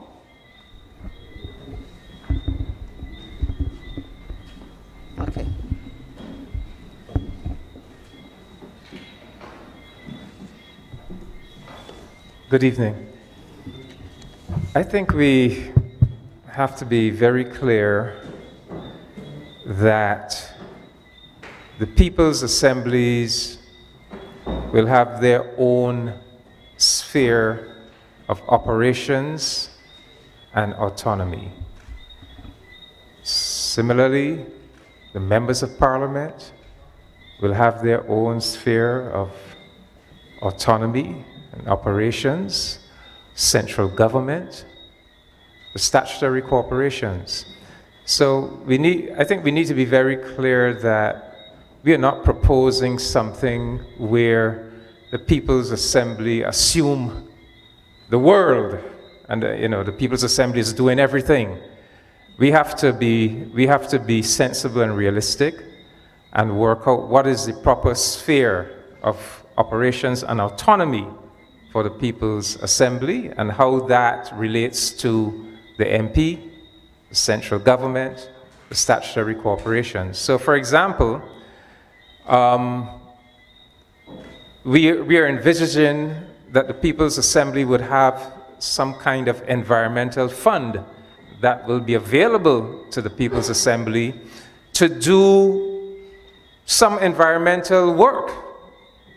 Okay. Good evening. I think we have to be very clear that the people's assemblies will have their own sphere of operations and autonomy. Similarly, the members of parliament will have their own sphere of autonomy and operations, central government, the statutory corporations. So I think we need to be very clear that we are not proposing something where the People's Assembly assume the world and the People's Assembly is doing everything. We have to be sensible and realistic and work out what is the proper sphere of operations and autonomy for the People's Assembly and how that relates to the MP, the central government, the statutory corporations. So, for example, we are envisaging that the People's Assembly would have some kind of environmental fund that will be available to the People's Assembly to do some environmental work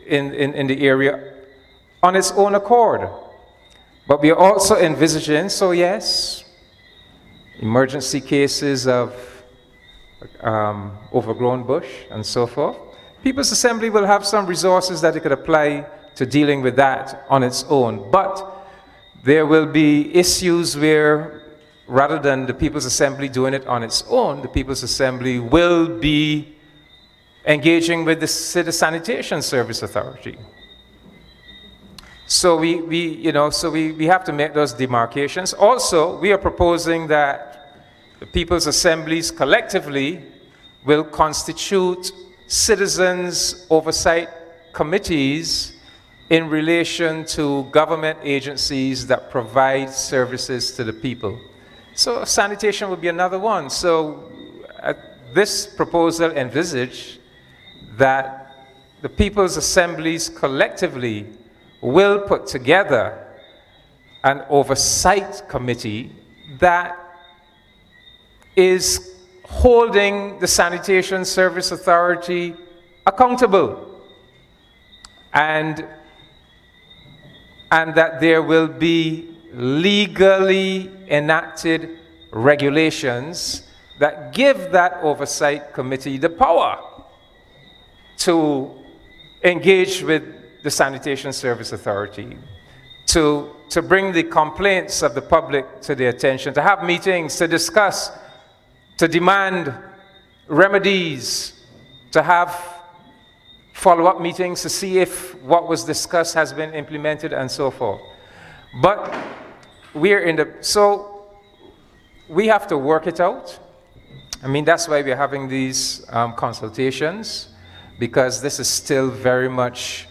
in the area on its own accord. But we are also envisaging, so yes, emergency cases of overgrown bush and so forth. People's Assembly will have some resources that it could apply to dealing with that on its own. But there will be issues where, rather than the People's Assembly doing it on its own, the People's Assembly will be engaging with the City Sanitation Service Authority. So we have to make those demarcations. Also, we are proposing that the People's Assemblies collectively will constitute citizens' oversight committees in relation to government agencies that provide services to the people. So sanitation would be another one. So this proposal envisaged that the people's assemblies collectively will put together an oversight committee that is holding the Sanitation Service Authority accountable, and that there will be legally enacted regulations that give that oversight committee the power to engage with the Sanitation Service Authority, to bring the complaints of the public to their attention, to have meetings, to discuss, to demand remedies, to have follow-up meetings to see if what was discussed has been implemented and so forth. But so we have to work it out. I mean, that's why we're having these consultations, because this is still very much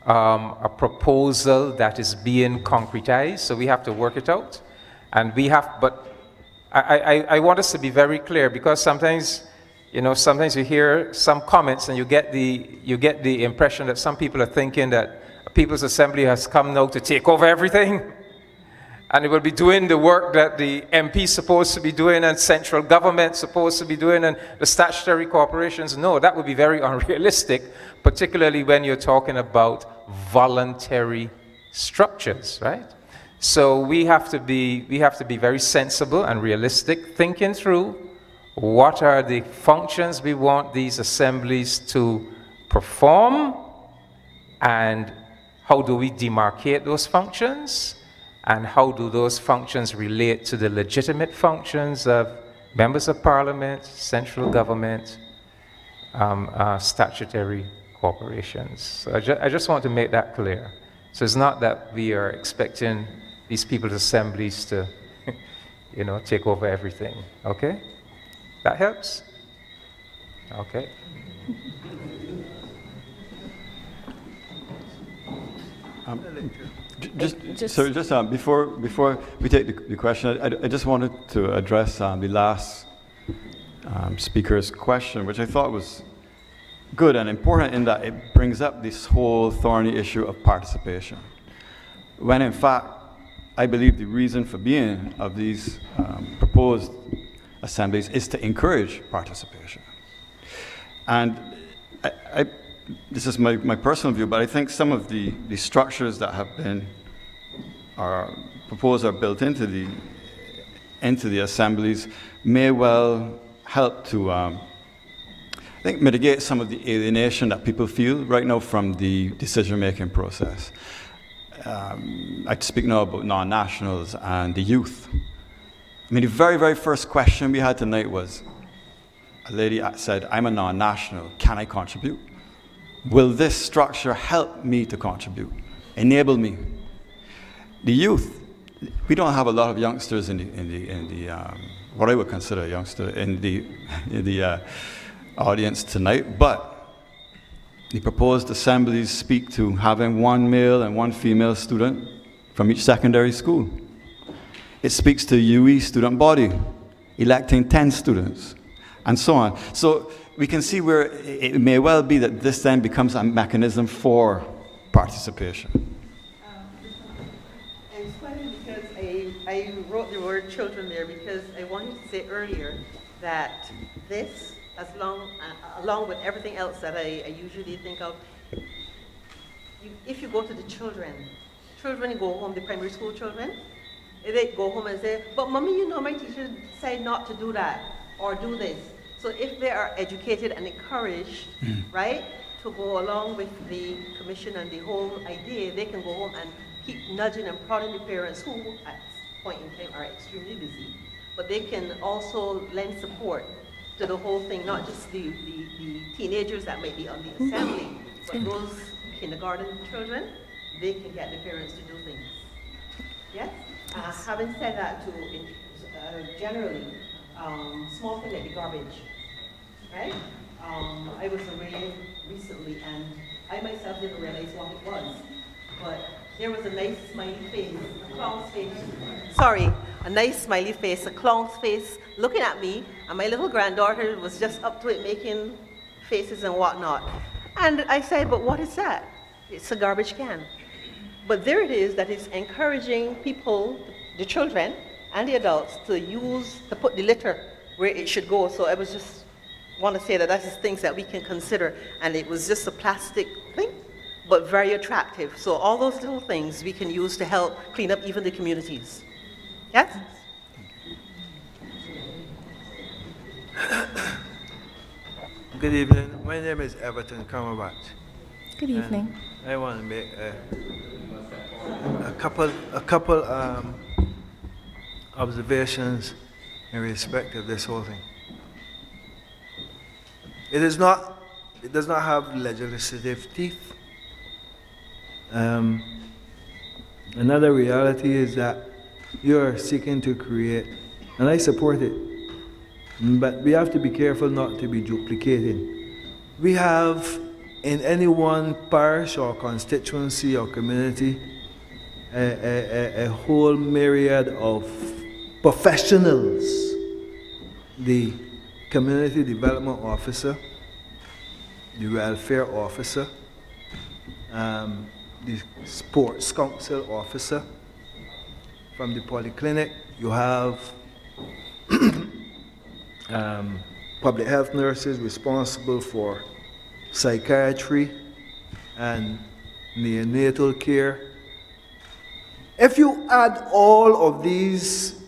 a proposal that is being concretized, so we have to work it out. And but I want us to be very clear, because sometimes you hear some comments and you get the impression that some people are thinking that a People's Assembly has come now to take over everything, and it will be doing the work that the MP is supposed to be doing and central government supposed to be doing and the statutory corporations. No, that would be very unrealistic, particularly when you're talking about voluntary structures, right? So we have to be very sensible and realistic, thinking through what are the functions we want these assemblies to perform, and how do we demarcate those functions, and how do those functions relate to the legitimate functions of members of parliament, central government, statutory corporations. So I just want to make that clear. So it's not that we are expecting these people's assemblies to, take over everything, okay? That helps? Okay. Before we take the question, I just wanted to address the last speaker's question, which I thought was good and important in that it brings up this whole thorny issue of participation. When in fact, I believe the reason for being of these proposed assemblies is to encourage participation. And this is my personal view, but I think some of the structures that have been proposed or built into the assemblies may well help to I think mitigate some of the alienation that people feel right now from the decision-making process. I speak now about non-nationals and the youth. I mean, the very, very first question we had tonight was, a lady said, "I'm a non-national, can I contribute? Will this structure help me to contribute, enable me?" The youth, we don't have a lot of youngsters in the what I would consider a youngster in the audience tonight, but the proposed assemblies speak to having one male and one female student from each secondary school. It speaks to UE student body, electing 10 students, and so on. So we can see where it may well be that this then becomes a mechanism for participation. And it's funny because I wrote the word children there because I wanted to say earlier that this, along with everything else that I usually think of, if you go to the children go home, the primary school children, they go home and say, "But mommy, my teacher said not to do that or do this." So if they are educated and encouraged, right, to go along with the commission and the whole idea, they can go home and keep nudging and prodding the parents who at this point in time are extremely busy. But they can also lend support to the whole thing, not just the teenagers that might be on the assembly, but those kindergarten children, they can get the parents to do things. Yes? Having said that, generally, small thing like the garbage, right? I was away recently, and I myself didn't realize what it was, but there was a nice smiley face, a clown's face. Sorry, a nice smiley face, a clown's face, looking at me, and my little granddaughter was just up to it making faces and whatnot. And I say, but what is that? It's a garbage can. But there it is that is encouraging people, the children and the adults, to put the litter where it should go. So I was just want to say that that is things that we can consider. And it was just a plastic thing, but very attractive. So all those little things we can use to help clean up even the communities. Yes? Good evening. My name is Everton Cumberbatch. Good evening. And I want to make a couple observations in respect of this whole thing. It does not have legislative teeth. Another reality is that you are seeking to create, and I support it, but we have to be careful not to be duplicating. We have in any one parish or constituency or community a whole myriad of professionals. The community development officer, the welfare officer, the sports council officer. From the polyclinic, you have public health nurses responsible for psychiatry and neonatal care. If you add all of these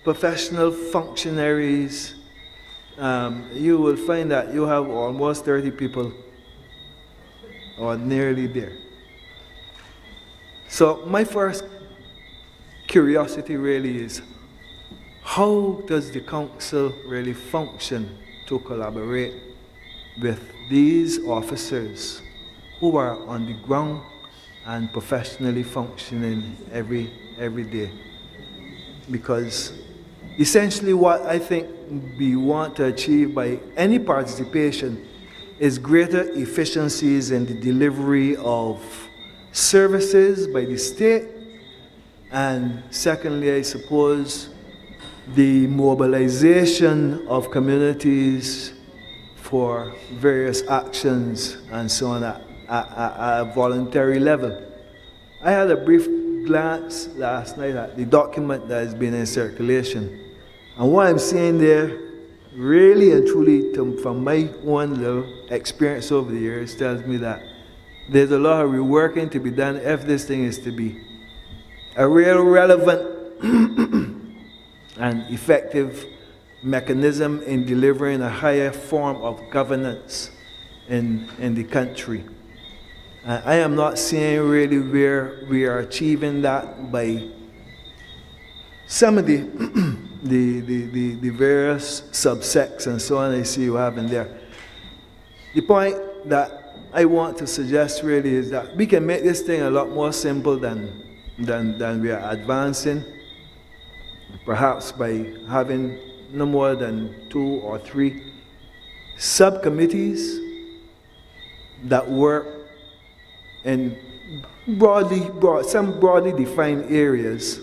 professional functionaries, you will find that you have almost 30 people or nearly there. So my first curiosity really is, how does the council really function to collaborate with these officers who are on the ground and professionally functioning every day? Because essentially what I think we want to achieve by any participation is greater efficiencies in the delivery of services by the state, and secondly, I suppose, the mobilization of communities for various actions and so on at a voluntary level. I had a brief glance last night at the document that has been in circulation, and what I'm seeing there, really and truly, from my own little experience over the years, tells me that there's a lot of reworking to be done if this thing is to be a real relevant and effective mechanism in delivering a higher form of governance in the country. I am not seeing really where we are achieving that by some of the various subsects and so on I see you have in there. The point that I want to suggest really is that we can make this thing a lot more simple than we are advancing, perhaps by having no more than 2 or 3 subcommittees that work in some broadly defined areas,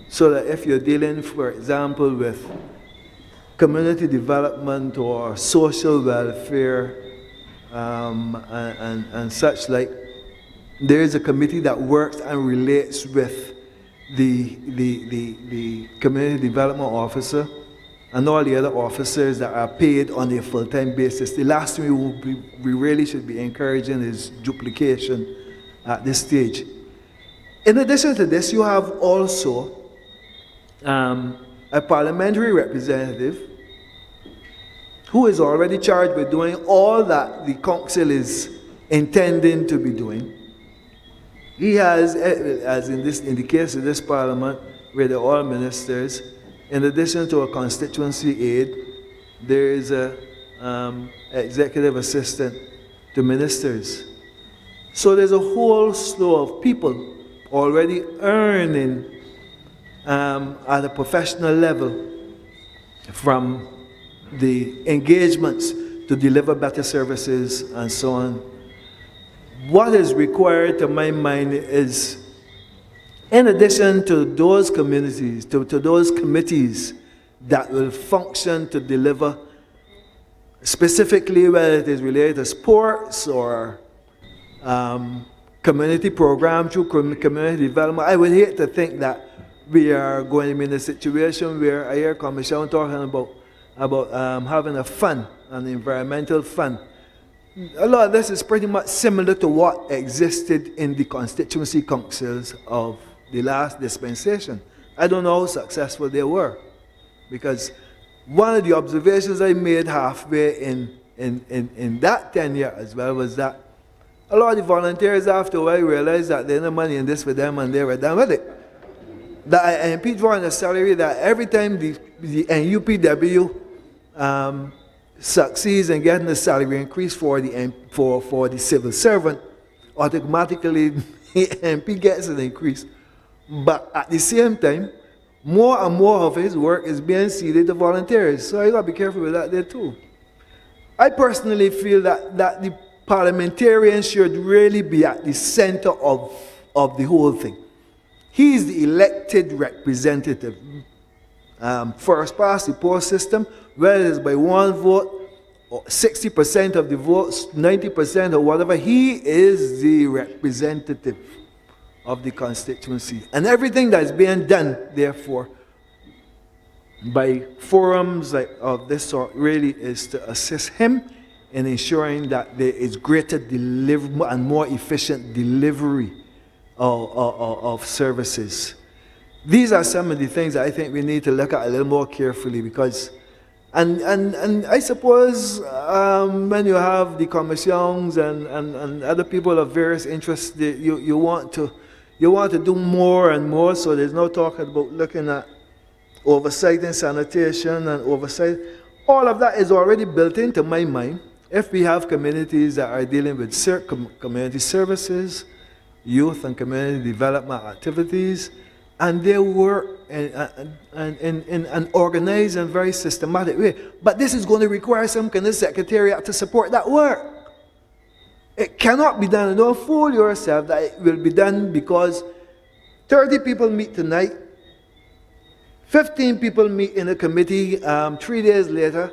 so that if you're dealing, for example, with community development or social welfare and such like, there is a committee that works and relates with the community development officer and all the other officers that are paid on a full-time basis. The last thing we really should be encouraging is duplication at this stage. In addition to this, you have also a parliamentary representative who is already charged with doing all that the council is intending to be doing. He has, as in the case of this parliament, where they're all ministers, in addition to a constituency aide, there is a executive assistant to ministers. So there's a whole slew of people already earning at a professional level from the engagements to deliver better services and so on. What is required, to my mind, is, in addition to those communities, to those committees that will function to deliver specifically whether it is related to sports or community programs through community development. I would hate to think that we are going to be in a situation where I hear Commission talking about having a fund, an environmental fund. A lot of this is pretty much similar to what existed in the constituency councils of the last dispensation. I don't know how successful they were, because one of the observations I made halfway in that tenure as well was that a lot of the volunteers after a while realized that there's no money in this for them and they were done with it. That MP drawing a salary that every time the NUPW succeeds in getting the salary increase for the civil servant, automatically the MP gets an increase. But at the same time, more and more of his work is being ceded to volunteers. So you got to be careful with that there too. I personally feel that the parliamentarians should really be at the center of the whole thing. He is the elected representative. First past the post system, whether it's by one vote, or 60% of the votes, 90% or whatever, he is the representative of the constituency. And everything that is being done, therefore, by forums of this sort really is to assist him in ensuring that there is greater delivery and more efficient delivery of services. These are some of the things that I think we need to look at a little more carefully, because and I suppose when you have the commissions and other people of various interests, you want to do more and more. So there's no talk about looking at oversight and sanitation and oversight. All of that is already built into my mind. If we have communities that are dealing with community services, youth and community development activities, and they work in an organized and very systematic way. But this is going to require some kind of secretariat to support that work. It cannot be done. Don't fool yourself that it will be done because 30 people meet tonight, 15 people meet in a committee 3 days later,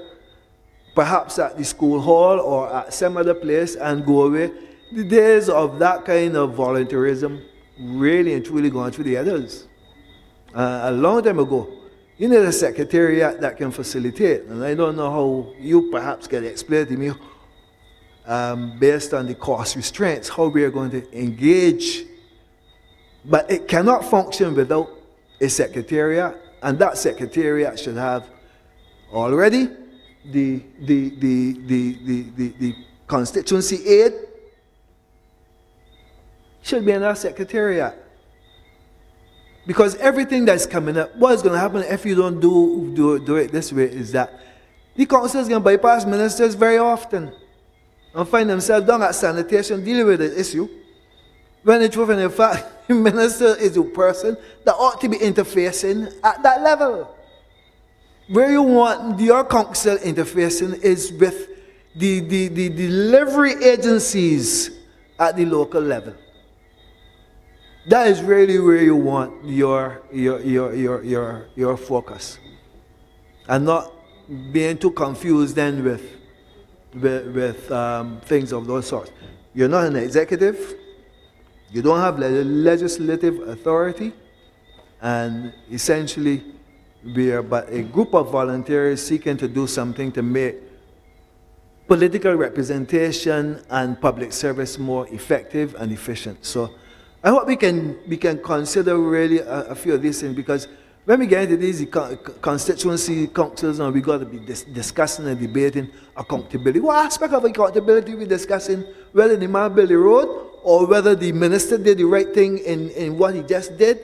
perhaps at the school hall or at some other place, and go away. The days of that kind of volunteerism really and truly gone through the others. A long time ago, you need a secretariat that can facilitate, and I don't know how you perhaps can explain to me, based on the cost restraints, how we are going to engage. But it cannot function without a secretariat, and that secretariat should have already the constituency aid should be in our secretariat. Because everything that's coming up, what's going to happen if you don't do it this way is that the council is going to bypass ministers very often and find themselves down at sanitation dealing with the issue, when in truth and in fact, the minister is the person that ought to be interfacing at that level. Where you want your council interfacing is with the delivery agencies at the local level. That is really where you want your focus, and not being too confused then with things of those sorts. You're not an executive, you don't have legislative authority, and essentially we are but a group of volunteers seeking to do something to make political representation and public service more effective and efficient. So I hope we can consider really a few of these things, because when we get into these constituency councils and we got to be discussing and debating accountability. What aspect of accountability we discussing? Whether the man built the road or whether the minister did the right thing in what he just did?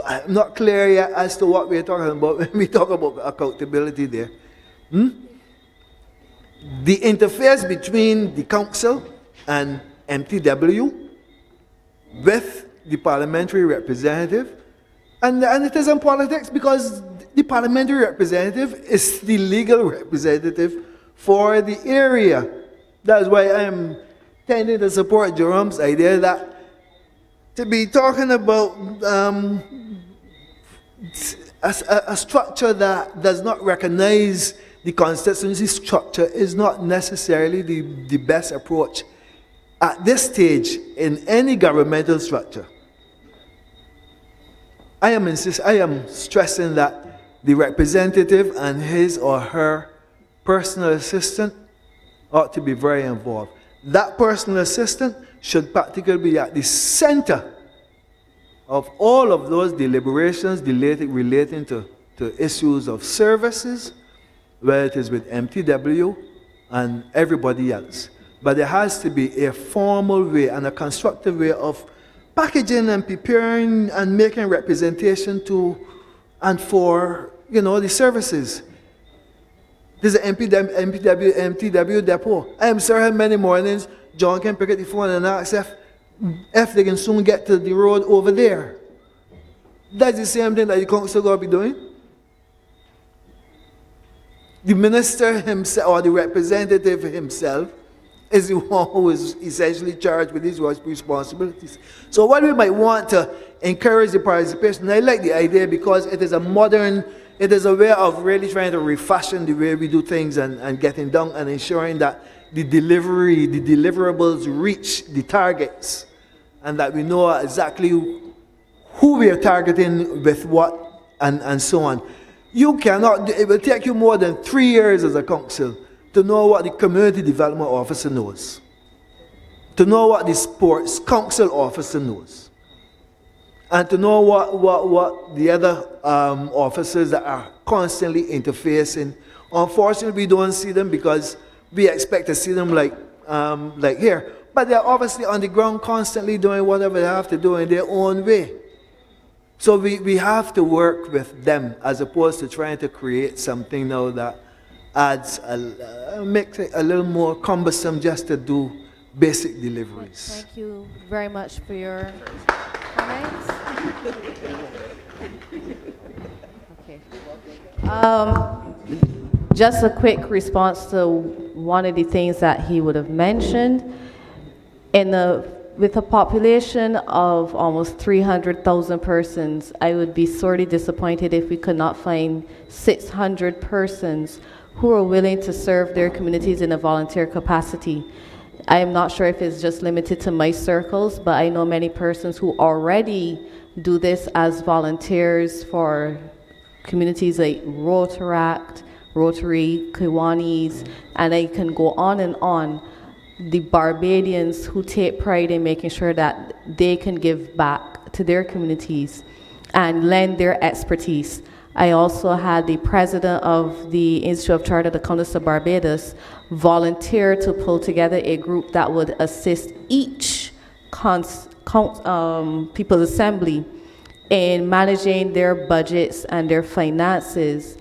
I'm not clear yet as to what we're talking about when we talk about accountability there. The interface between the council and MTW with the parliamentary representative, and it is in politics because the parliamentary representative is the legal representative for the area. That's why I'm tending to support Jerome's idea that to be talking about a structure that does not recognize the constituency structure is not necessarily the best approach at this stage in any governmental structure. I am stressing that the representative and his or her personal assistant ought to be very involved. That personal assistant should practically be at the center of all of those deliberations relating to issues of services, whether it is with MTW and everybody else. But there has to be a formal way and a constructive way of packaging and preparing and making representation to and for, the services. There's an MTW depot. I am sorry how many mornings John can pick up the phone and ask if they can soon get to the road over there. That's the same thing that the council going to be doing. The minister himself, or the representative himself, is the one who is essentially charged with these responsibilities. So what we might want to encourage the participation, I like the idea because it is a way of really trying to refashion the way we do things and getting done and ensuring that the deliverables reach the targets and that we know exactly who we are targeting with what and so on. It will take you more than 3 years as a council to know what the community development officer knows, to know what the sports council officer knows, and to know what the other officers that are constantly interfacing. Unfortunately, we don't see them because we expect to see them like here. But they're obviously on the ground constantly doing whatever they have to do in their own way. So we have to work with them as opposed to trying to create something now that makes it a little more cumbersome just to do basic deliveries. Thank you very much for your comments. Okay. Just a quick response to one of the things that he would have mentioned. With a population of almost 300,000 persons, I would be sorely disappointed if we could not find 600 persons who are willing to serve their communities in a volunteer capacity. I am not sure if it's just limited to my circles, but I know many persons who already do this as volunteers for communities like Rotaract, Rotary, Kiwanis, and I can go on and on. The Barbadians who take pride in making sure that they can give back to their communities and lend their expertise. I also had the president of the Institute of Chartered Accountants of Barbados volunteer to pull together a group that would assist each People's Assembly in managing their budgets and their finances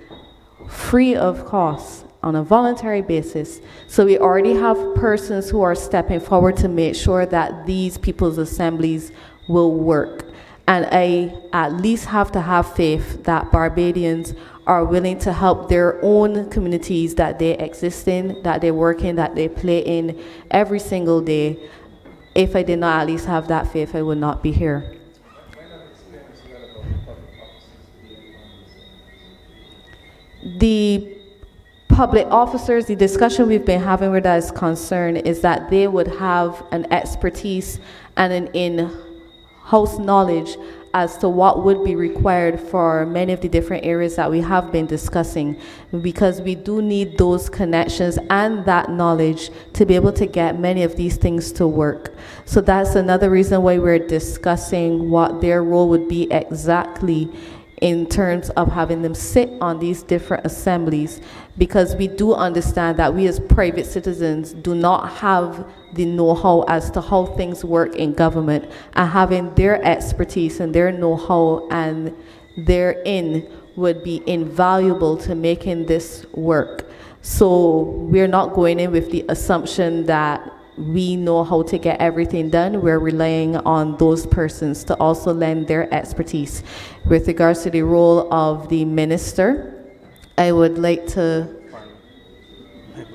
free of cost on a voluntary basis. So we already have persons who are stepping forward to make sure that these people's assemblies will work. And I at least have to have faith that Barbadians are willing to help their own communities that they exist in, that they work in, that they play in every single day. If I did not at least have that faith, I would not be here. The public officers, the discussion we've been having where that is concerned is that they would have an expertise and an in-house knowledge as to what would be required for many of the different areas that we have been discussing, because we do need those connections and that knowledge to be able to get many of these things to work. So that's another reason why we're discussing what their role would be exactly in terms of having them sit on these different assemblies, because we do understand that we as private citizens do not have the know-how as to how things work in government, and having their expertise and their know-how and their would be invaluable to making this work. So we're not going in with the assumption that we know how to get everything done. We're relying on those persons to also lend their expertise. With regards to the role of the minister, I would like to,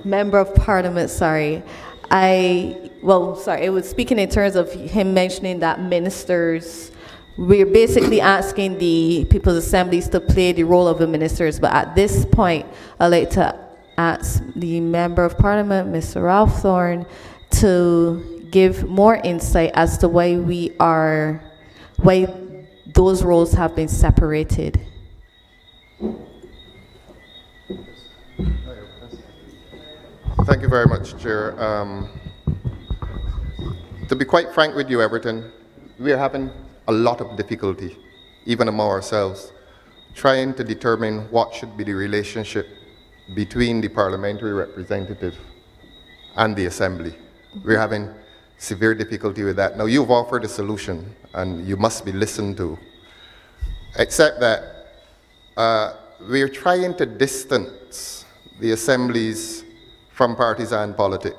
Member of Parliament, sorry. It was speaking in terms of him mentioning that ministers, we're basically asking the People's Assemblies to play the role of the ministers, but at this point, I'd like to ask the Member of Parliament, Mr. Ralph Thorne, to give more insight as to why those roles have been separated. Thank you very much, Chair. To be quite frank with you, Everton, we are having a lot of difficulty, even among ourselves, trying to determine what should be the relationship between the parliamentary representative and the Assembly. We're having severe difficulty with that. Now, you've offered a solution, and you must be listened to, except that we're trying to distance the assemblies from partisan politics.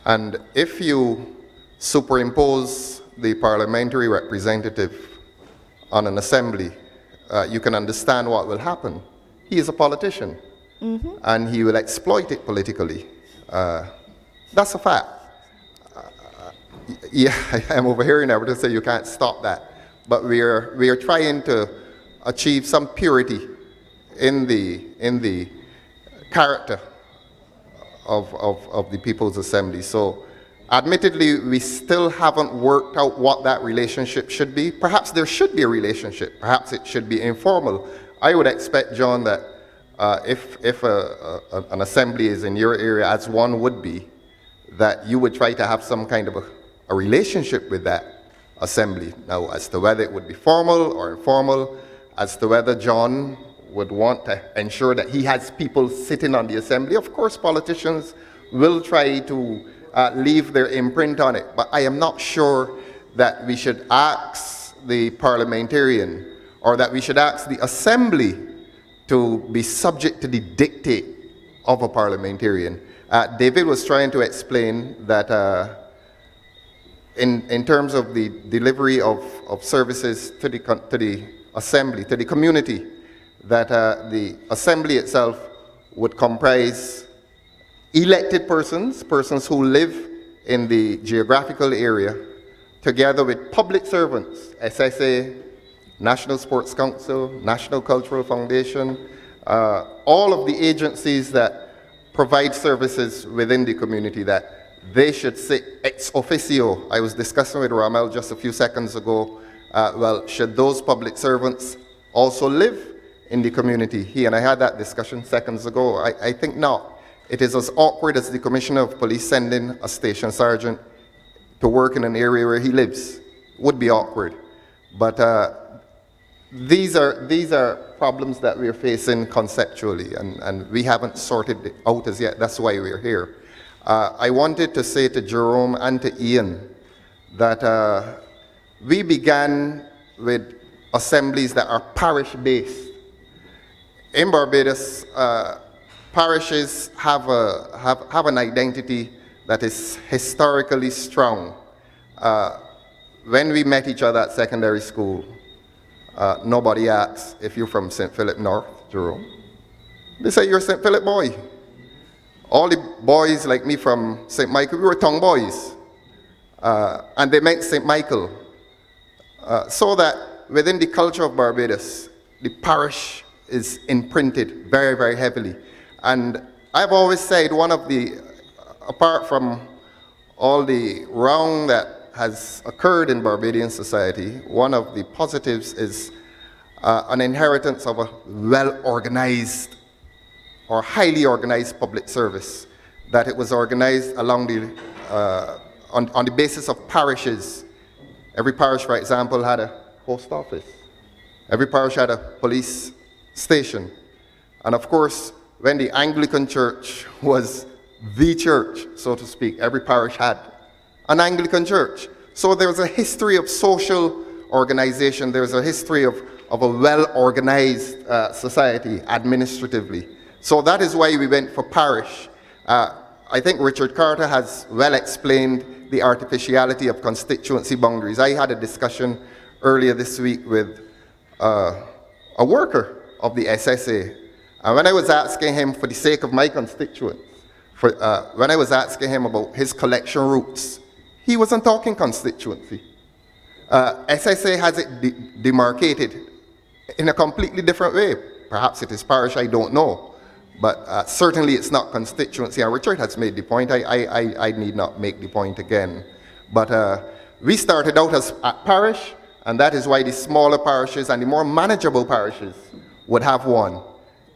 And if you superimpose the parliamentary representative on an assembly, you can understand what will happen. He is a politician, and he will exploit it politically. That's a fact. Yeah, I'm overhearing everyone say you can't stop that. But we are trying to achieve some purity in the character of the People's Assembly. So admittedly, we still haven't worked out what that relationship should be. Perhaps there should be a relationship. Perhaps it should be informal. I would expect, John, that if an assembly is in your area, as one would be, that you would try to have some kind of a relationship with that assembly. Now, as to whether it would be formal or informal, as to whether John would want to ensure that he has people sitting on the assembly, of course politicians will try to leave their imprint on it. But I am not sure that we should ask the parliamentarian or that we should ask the assembly to be subject to the dictate of a parliamentarian. David was trying to explain that in terms of the delivery of services to the assembly, to the community, that the assembly itself would comprise elected persons who live in the geographical area, together with public servants, SSA, National Sports Council, National Cultural Foundation, all of the agencies that provide services within the community, that they should sit ex officio. I was discussing with Ramel just a few seconds ago, well, should those public servants also live in the community? He and I had that discussion seconds ago. I think not. It is as awkward as the Commissioner of Police sending a station sergeant to work in an area where he lives. Would be awkward. But these are problems that we're facing conceptually, and we haven't sorted it out as yet. That's why we're here. I wanted to say to Jerome and to Ian that we began with assemblies that are parish-based. In Barbados, parishes have an identity that is historically strong. When we met each other at secondary school, nobody asked if you're from St. Philip North, Jerome. They say you're a St. Philip boy. All the boys like me from St. Michael, we were tongue boys. And they meant St. Michael. So that within the culture of Barbados, the parish is imprinted very, very heavily. And I've always said one of the, apart from all the wrong that has occurred in Barbadian society, one of the positives is an inheritance of a well-organized or highly organized public service, that it was organized along the, on the basis of parishes. Every parish, for example, had a post office. Every parish had a police station. And of course, when the Anglican Church was the church, so to speak, every parish had an Anglican church. So there's a history of social organization. There's a history of a well-organized society administratively. So that is why we went for parish. I think Richard Carter has well explained the artificiality of constituency boundaries. I had a discussion earlier this week with a worker of the SSA. And when I was asking him, for the sake of my constituents, when I was asking him about his collection routes, he wasn't talking constituency. SSA has it demarcated in a completely different way. Perhaps it is parish, I don't know. But certainly it's not constituency. And Richard has made the point. I need not make the point again. But we started out as a parish, and that is why the smaller parishes and the more manageable parishes would have one.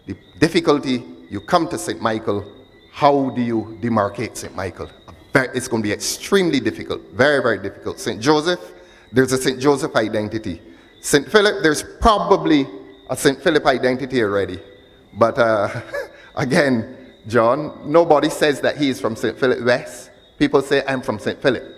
The difficulty, you come to St. Michael, how do you demarcate St. Michael? It's going to be extremely difficult, very, very difficult. St. Joseph, there's a St. Joseph identity. St. Philip, there's probably a St. Philip identity already. But again, John, nobody says that he is from St. Philip West. People say, I'm from St. Philip.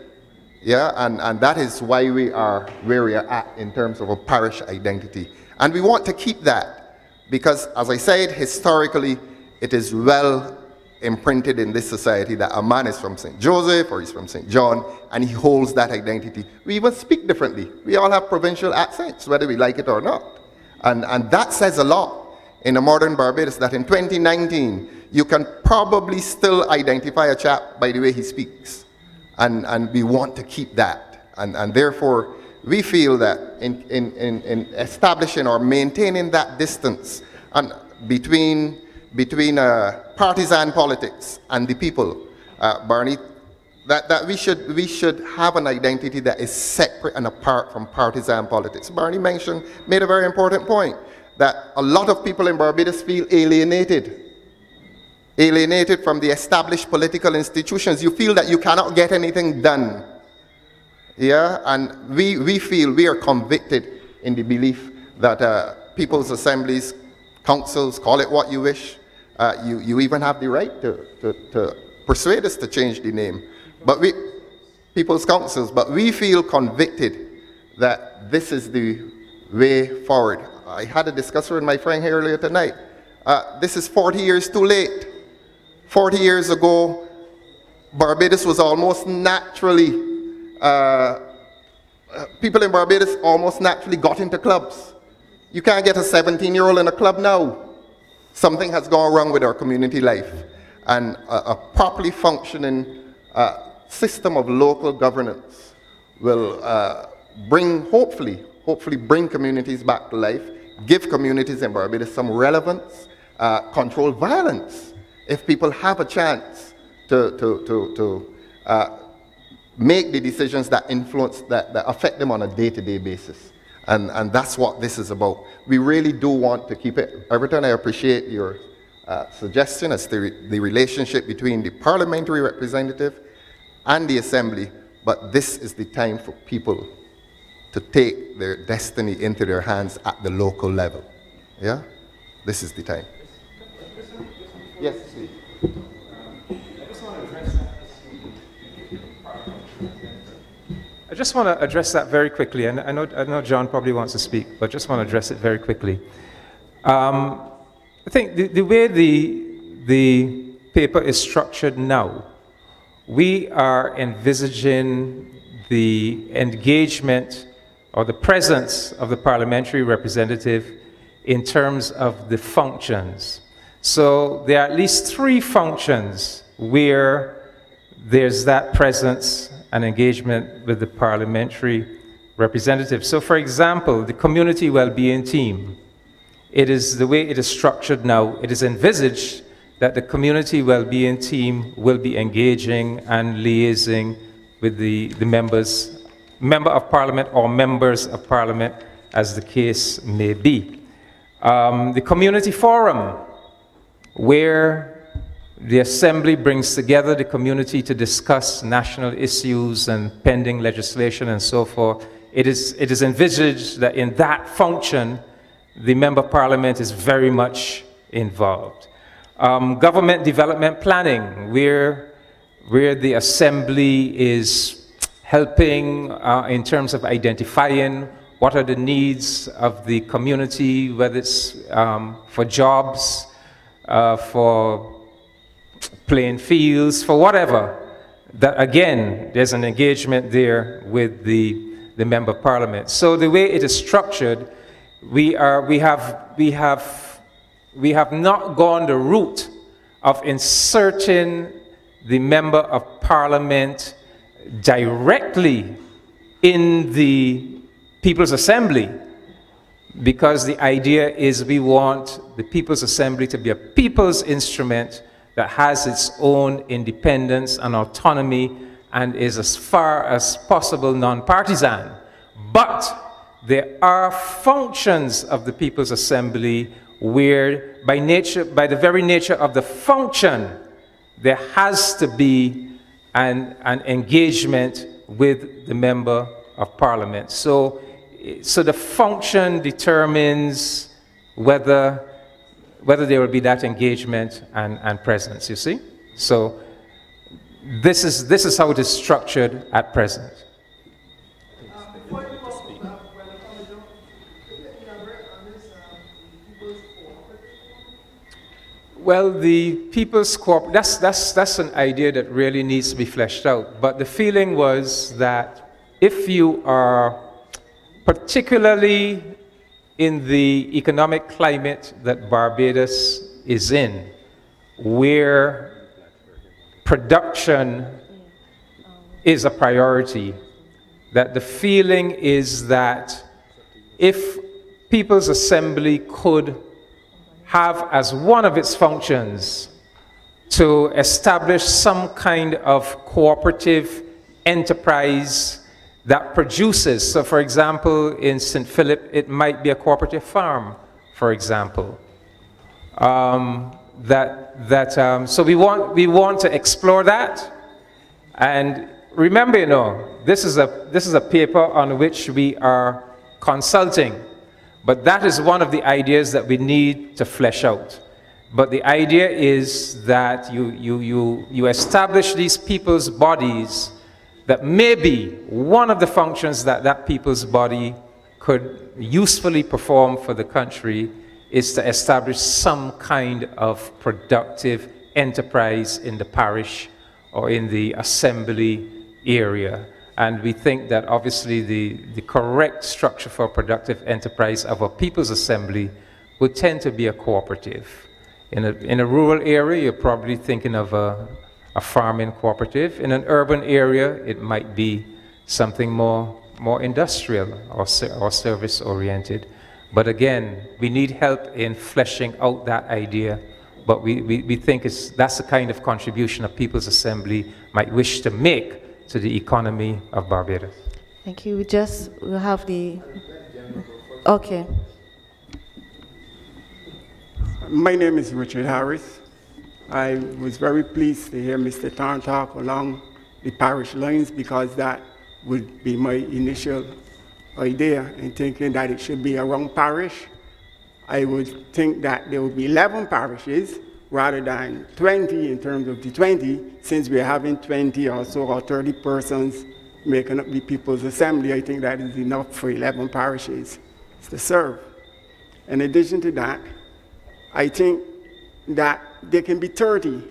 Yeah, and that is why we are where we are at in terms of a parish identity. And we want to keep that because, as I said, historically, it is well imprinted in this society that a man is from St. Joseph or he's from St. John, and he holds that identity. We even speak differently. We all have provincial accents, whether we like it or not. And that says a lot in a modern Barbados, that in 2019, you can probably still identify a chap by the way he speaks. And we want to keep that. And therefore, we feel that in establishing or maintaining that distance and between partisan politics and the people, Barney, that we should have an identity that is separate and apart from partisan politics. Barney made a very important point, that a lot of people in Barbados feel alienated from the established political institutions. You feel that you cannot get anything done. Yeah, and we feel, we are convicted in the belief that people's assemblies, councils, call it what you wish, you even have the right to persuade us to change the name. But people's councils, but we feel convicted that this is the way forward. I had a discussion with my friend here earlier tonight. This is 40 years too late. 40 years ago, Barbados was almost naturally, people in Barbados almost naturally got into clubs. You can't get a 17-year-old in a club now. Something has gone wrong with our community life. And a properly functioning system of local governance will hopefully bring communities back to life, give communities in Barbados some relevance, control violence. If people have a chance to make the decisions that influence, that affect them on a day-to-day basis. And that's what this is about. We really do want to keep it. Everton, I appreciate your suggestion as to the relationship between the parliamentary representative and the assembly, but this is the time for people to take their destiny into their hands at the local level. Yeah? This is the time. Yes, please. I just want to address that very quickly, and I know John probably wants to speak, but just want to address it very quickly. I think the way the paper is structured now, we are envisaging the engagement or the presence of the parliamentary representative in terms of the functions. So there are at least 3 functions where there's that presence and engagement with the parliamentary representative. So for example, the community well-being team, it is the way it is structured now, it is envisaged that the community well-being team will be engaging and liaising with the member of parliament or members of parliament, as the case may be. The community forum, where the assembly brings together the community to discuss national issues and pending legislation and so forth. It is envisaged that in that function, the member of parliament is very much involved. Government development planning, where the assembly is helping in terms of identifying what are the needs of the community, whether it's for jobs, for playing fields, for whatever. That again, there's an engagement there with the member of parliament. So the way it is structured, we have not gone the route of inserting the member of parliament directly in the People's Assembly, because the idea is we want the People's Assembly to be a people's instrument that has its own independence and autonomy and is as far as possible non-partisan. But there are functions of the People's Assembly where, by the very nature of the function, there has to be an engagement with the Member of Parliament. So the function determines whether there will be that engagement and presence, you see? So this is how it is structured at present. Well, the People's Corp, that's an idea that really needs to be fleshed out. But the feeling was that if you are particularly in the economic climate that Barbados is in, where production is a priority, that the feeling is that if People's Assembly could have as one of its functions to establish some kind of cooperative enterprise that produces. So for example, in St. Philip, it might be a cooperative farm, for example. So we want to explore that. And remember, you know, this is a paper on which we are consulting. But that is one of the ideas that we need to flesh out. But the idea is that you establish these people's bodies, that maybe one of the functions that people's body could usefully perform for the country is to establish some kind of productive enterprise in the parish or in the assembly area. And we think that obviously the correct structure for productive enterprise of a People's Assembly would tend to be a cooperative. In a rural area, you're probably thinking of a farming cooperative. In an urban area, it might be something more industrial or service-oriented. But again, we need help in fleshing out that idea. But we think that's the kind of contribution a People's Assembly might wish to make to the economy of Barbados. Thank you. We'll have the... Okay. My name is Richard Harris. I was very pleased to hear Mr. Thorne talk along the parish lines because that would be my initial idea in thinking that it should be around parish. I would think that there would be 11 parishes rather than 20 in terms of the 20, since we're having 20 or so or 30 persons making up the People's Assembly. I think that is enough for 11 parishes to serve. In addition to that, I think that there can be 30,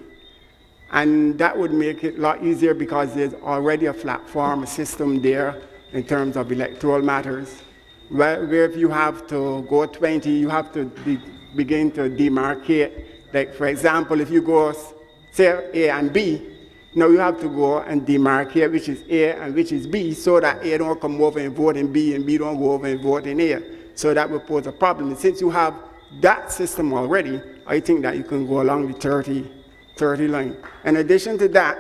and that would make it a lot easier because there's already a platform, a system there in terms of electoral matters, where if you have to go 20, you have to begin to demarcate. Like, for example, if you go, say, A and B, now you have to go and demarcate which is A and which is B, so that A don't come over and vote in B, and B don't go over and vote in A. So that will pose a problem. And since you have that system already, I think that you can go along the 30 line. In addition to that,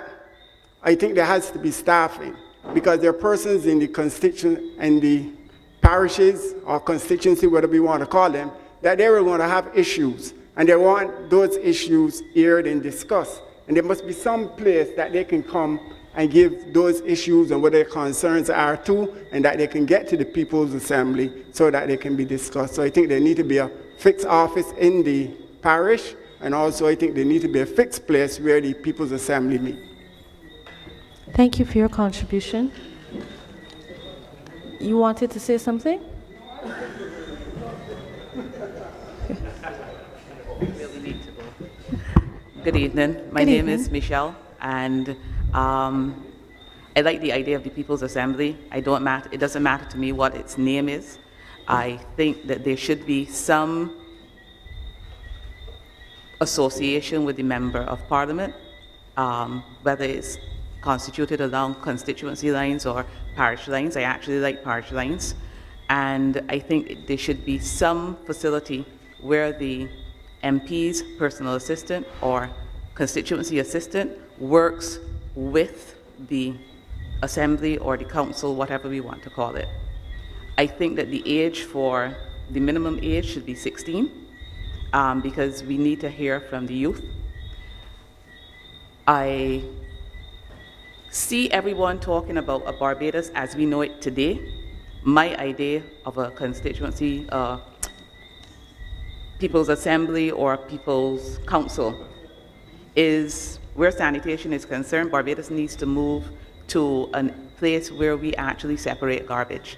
I think there has to be staffing, because there are persons in the the parishes or constituency, whatever you want to call them, that they will want to have issues. And they want those issues aired and discussed. And there must be some place that they can come and give those issues and what their concerns are to, and that they can get to the People's Assembly so that they can be discussed. So I think there need to be a fixed office in the parish, and also I think there need to be a fixed place where the People's Assembly meet. Thank you for your contribution. You wanted to say something? Good evening. My name is Michelle, and I like the idea of the People's Assembly. It doesn't matter to me what its name is. I think that there should be some association with the Member of Parliament, whether it's constituted along constituency lines or parish lines. I actually like parish lines. And I think there should be some facility where the MP's personal assistant or constituency assistant works with the assembly or the council, whatever we want to call it. I think that the age for the minimum age should be 16 because we need to hear from the youth. I see everyone talking about a Barbados as we know it today. My idea of a constituency, People's Assembly or People's Council is where sanitation is concerned. Barbados needs to move to a place where we actually separate garbage,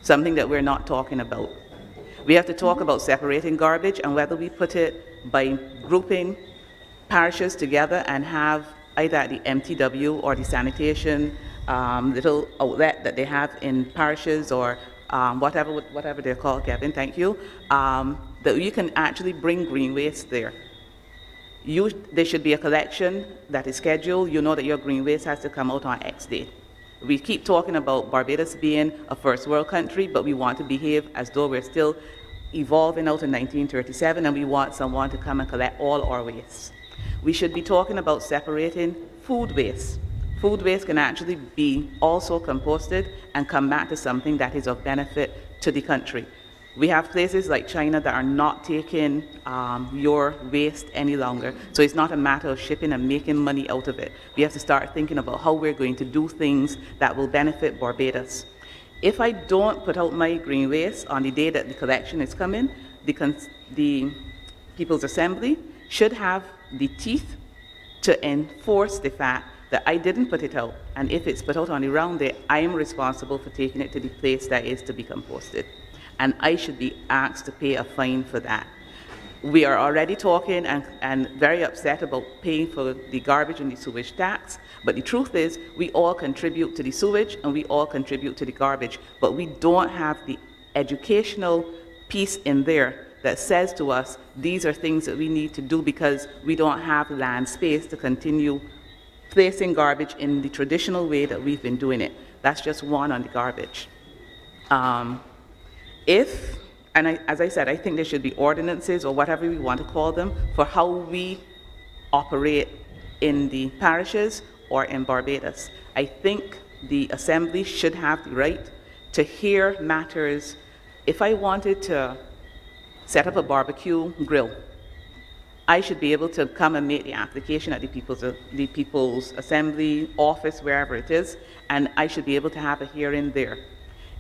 something that we're not talking about. We have to talk about separating garbage, and whether we put it by grouping parishes together and have either at the MTW or the sanitation little outlet that they have in parishes or whatever they're called, Kevin, thank you, that you can actually bring green waste there. There should be a collection that is scheduled. You know that your green waste has to come out on X day. We keep talking about Barbados being a first world country, but we want to behave as though we're still evolving out in 1937 and we want someone to come and collect all our waste. We should be talking about separating food waste. Food waste can actually be also composted and come back to something that is of benefit to the country. We have places like China that are not taking your waste any longer. So it's not a matter of shipping and making money out of it. We have to start thinking about how we're going to do things that will benefit Barbados. If I don't put out my green waste on the day that the collection is coming, the People's Assembly should have the teeth to enforce the fact that I didn't put it out. And if it's put out on the round day, I am responsible for taking it to the place that is to be composted. And I should be asked to pay a fine for that. We are already talking and very upset about paying for the garbage and the sewage tax, but the truth is we all contribute to the sewage and we all contribute to the garbage, but we don't have the educational piece in there that says to us these are things that we need to do because we don't have land space to continue placing garbage in the traditional way that we've been doing it. That's just one on the garbage. As I said, I think there should be ordinances or whatever we want to call them for how we operate in the parishes or in Barbados. I think the Assembly should have the right to hear matters. If I wanted to set up a barbecue grill, I should be able to come and make the application at the People's Assembly office, wherever it is, and I should be able to have a hearing there.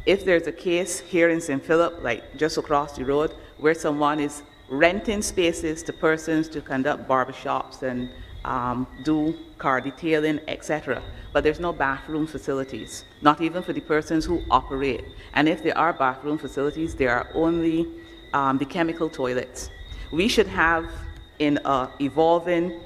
If there's a case here in St. Philip, like just across the road, where someone is renting spaces to persons to conduct barbershops and do car detailing, etc., but there's no bathroom facilities, not even for the persons who operate. And if there are bathroom facilities, there are only the chemical toilets. We should have, in an evolving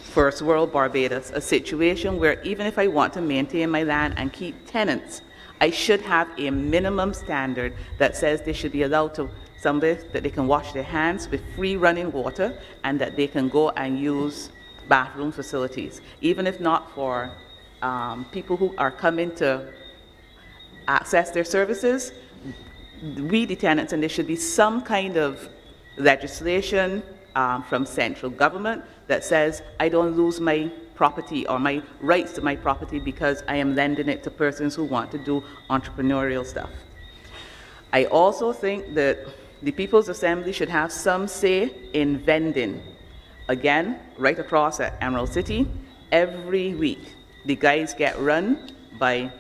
first world Barbados, a situation where even if I want to maintain my land and keep tenants, I should have a minimum standard that says they should be allowed to somewhere that they can wash their hands with free running water and that they can go and use bathroom facilities, even if not for people who are coming to access their services. We, the tenants, and there should be some kind of legislation from central government that says I don't lose my property or my rights to my property because I am lending it to persons who want to do entrepreneurial stuff. I also think that the People's Assembly should have some say in vending. Again, right across at Emerald City, every week the guys get run by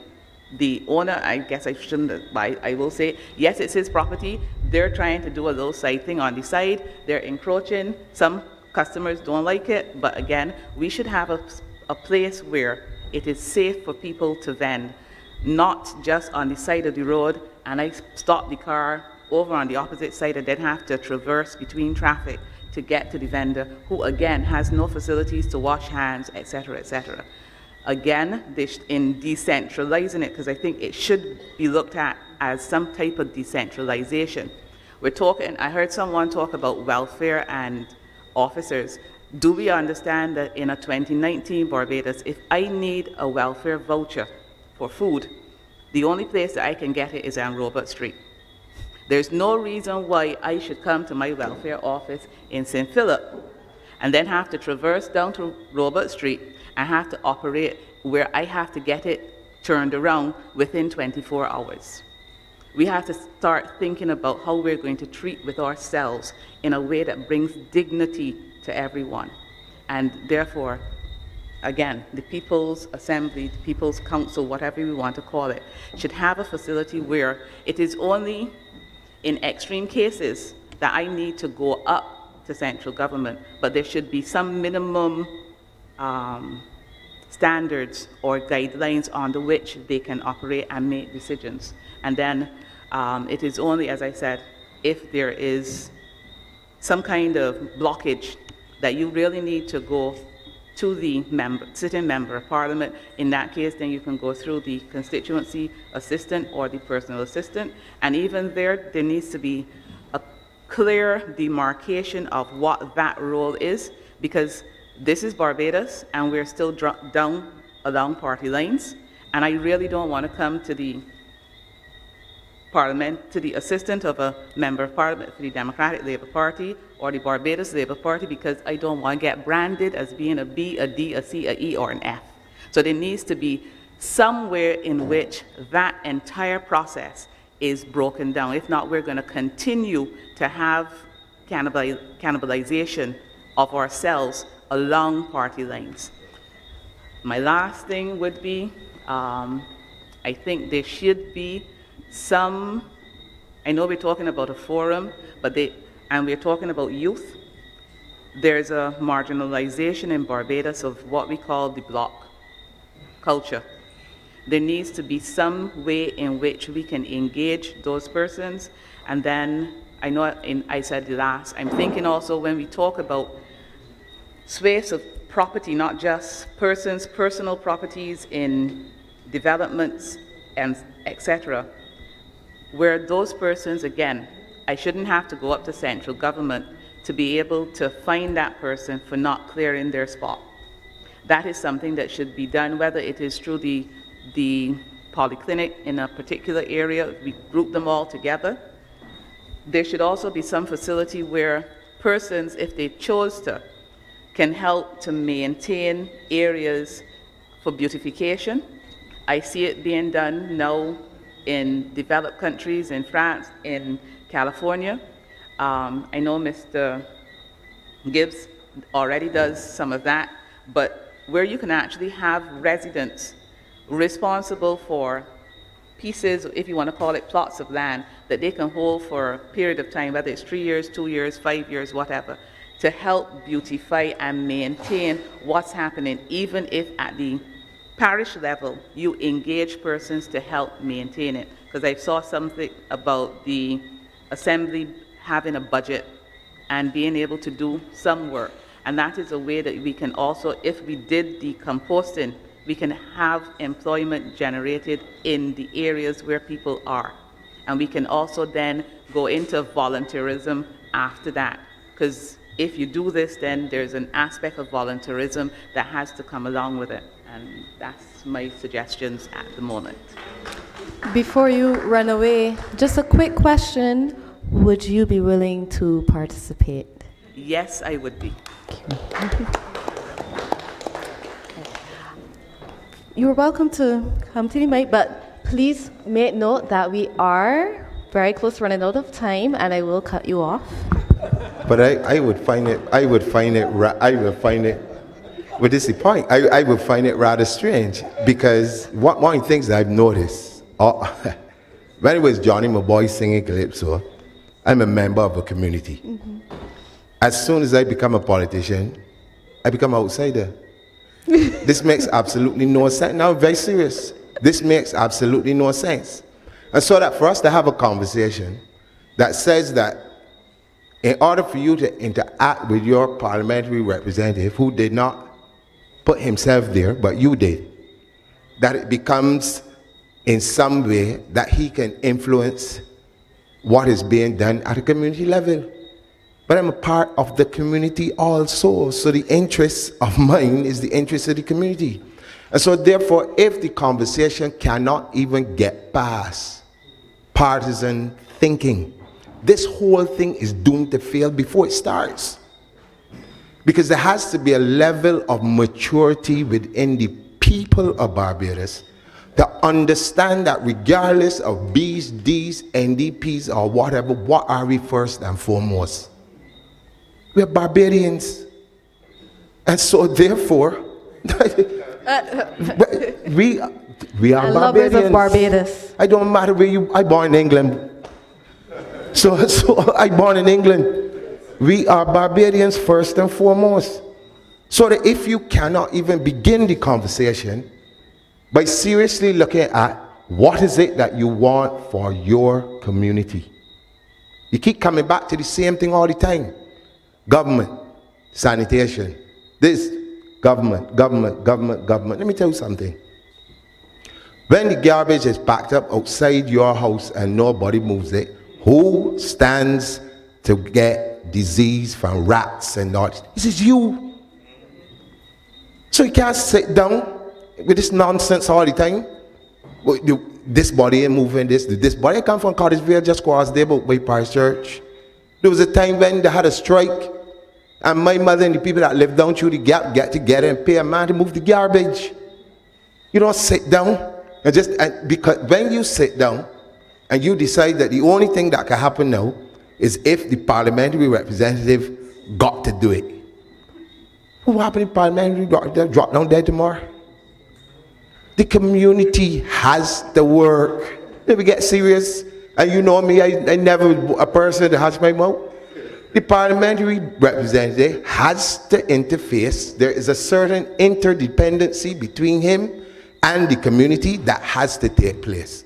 the owner. I guess I shouldn't, I will say, yes, it's his property. They're trying to do a little side thing on the side. They're encroaching. Some customers don't like it, but again, we should have a place where it is safe for people to vend, not just on the side of the road, and I stop the car over on the opposite side and then have to traverse between traffic to get to the vendor, who again has no facilities to wash hands, etc., etc. Again, in decentralizing it, because I think it should be looked at as some type of decentralization. We're talking, I heard someone talk about welfare and officers. Do we understand that in a 2019 Barbados, if I need a welfare voucher for food, The only place that I can get it is on Robert Street. There's no reason why I should come to my welfare office in St. Philip and then have to traverse down to Robert Street and have to operate where I have to get it turned around within 24 hours. We have to start thinking about how we're going to treat with ourselves in a way that brings dignity to everyone. And therefore, again, the People's Assembly, the People's Council, whatever we want to call it, should have a facility where it is only in extreme cases that I need to go up to central government, but there should be some minimum standards or guidelines under which they can operate and make decisions. And then it is only, as I said, if there is some kind of blockage that you really need to go to the sitting member of parliament. In that case, then you can go through the constituency assistant or the personal assistant. And even there needs to be a clear demarcation of what that role is, because this is Barbados and we're still down along party lines. And I really don't want to come to the Parliament, to the assistant of a member of parliament for the Democratic Labour Party or the Barbados Labour Party, because I don't want to get branded as being a B, a D, a C, a E, or an F. So there needs to be somewhere in which that entire process is broken down. If not, we're going to continue to have cannibalization of ourselves along party lines. My last thing would be, I think there should be some, I know we're talking about a forum, and we're talking about youth. There's a marginalization in Barbados of what we call the block culture. There needs to be some way in which we can engage those persons. And then, I know I said last, I'm thinking also when we talk about space of property, not just persons, personal properties in developments, and etc., where those persons, again, I shouldn't have to go up to central government to be able to find that person for not clearing their spot. That is something that should be done, whether it is through the polyclinic in a particular area, we group them all together. There should also be some facility where persons, if they chose to, can help to maintain areas for beautification. I see it being done now in developed countries, in France, in California. I know Mr. Gibbs already does some of that, but where you can actually have residents responsible for pieces, if you want to call it plots of land, that they can hold for a period of time, whether it's 3 years, 2 years, 5 years, whatever, to help beautify and maintain what's happening, even if at the parish level, you engage persons to help maintain it. Because I saw something about the assembly having a budget and being able to do some work. And that is a way that we can also, if we did the composting, we can have employment generated in the areas where people are. And we can also then go into volunteerism after that. Because if you do this, then there's an aspect of volunteerism that has to come along with it. And that's my suggestions at the moment. Before you run away, just a quick question. Would you be willing to participate? Yes, I would be. You're welcome to come to the mic, but please make note that we are very close to running out of time, and I will cut you off. But I would find it, but this is the point, I would find it rather strange, because one of the things that I've noticed, when it was Johnny, my boy, singing Calypso, I'm a member of a community. Mm-hmm. As soon as I become a politician, I become an outsider. This makes absolutely no sense. Now, I'm very serious. This makes absolutely no sense. And so that for us to have a conversation that says that in order for you to interact with your parliamentary representative who did not put himself there, but you did, that it becomes in some way that he can influence what is being done at a community level. But I'm a part of the community also, so the interest of mine is the interest of the community. And so therefore, if the conversation cannot even get past partisan thinking, this whole thing is doomed to fail before it starts. Because there has to be a level of maturity within the people of Barbados to understand that regardless of B's, D's, NDPs, or whatever, what are we first and foremost? We're Barbadians. And so therefore, we are lovers Barbadians. of Barbados. I don't matter where you, I born in England. So I born in England. We are Barbadians first and foremost. So that if you cannot even begin the conversation by seriously looking at what is it that you want for your community. You keep coming back to the same thing all the time. Government, sanitation, this, government. Let me tell you something. When the garbage is packed up outside your house and nobody moves it, who stands to get disease from rats and all? This is you. So you can't sit down with this nonsense all the time. This body ain't moving, this body. I come from Cartersville, just across there by Parish Church. There was a time when they had a strike, and my mother and the people that lived down through the gap get together and pay a man to move the garbage. You don't sit down and because when you sit down and you decide that the only thing that can happen now is if the parliamentary representative got to do it. What happened if parliamentary drop down there tomorrow? The community has to work. Let me get serious. And you know me, I never a person that has my mouth. The parliamentary representative has to interface. There is a certain interdependency between him and the community that has to take place.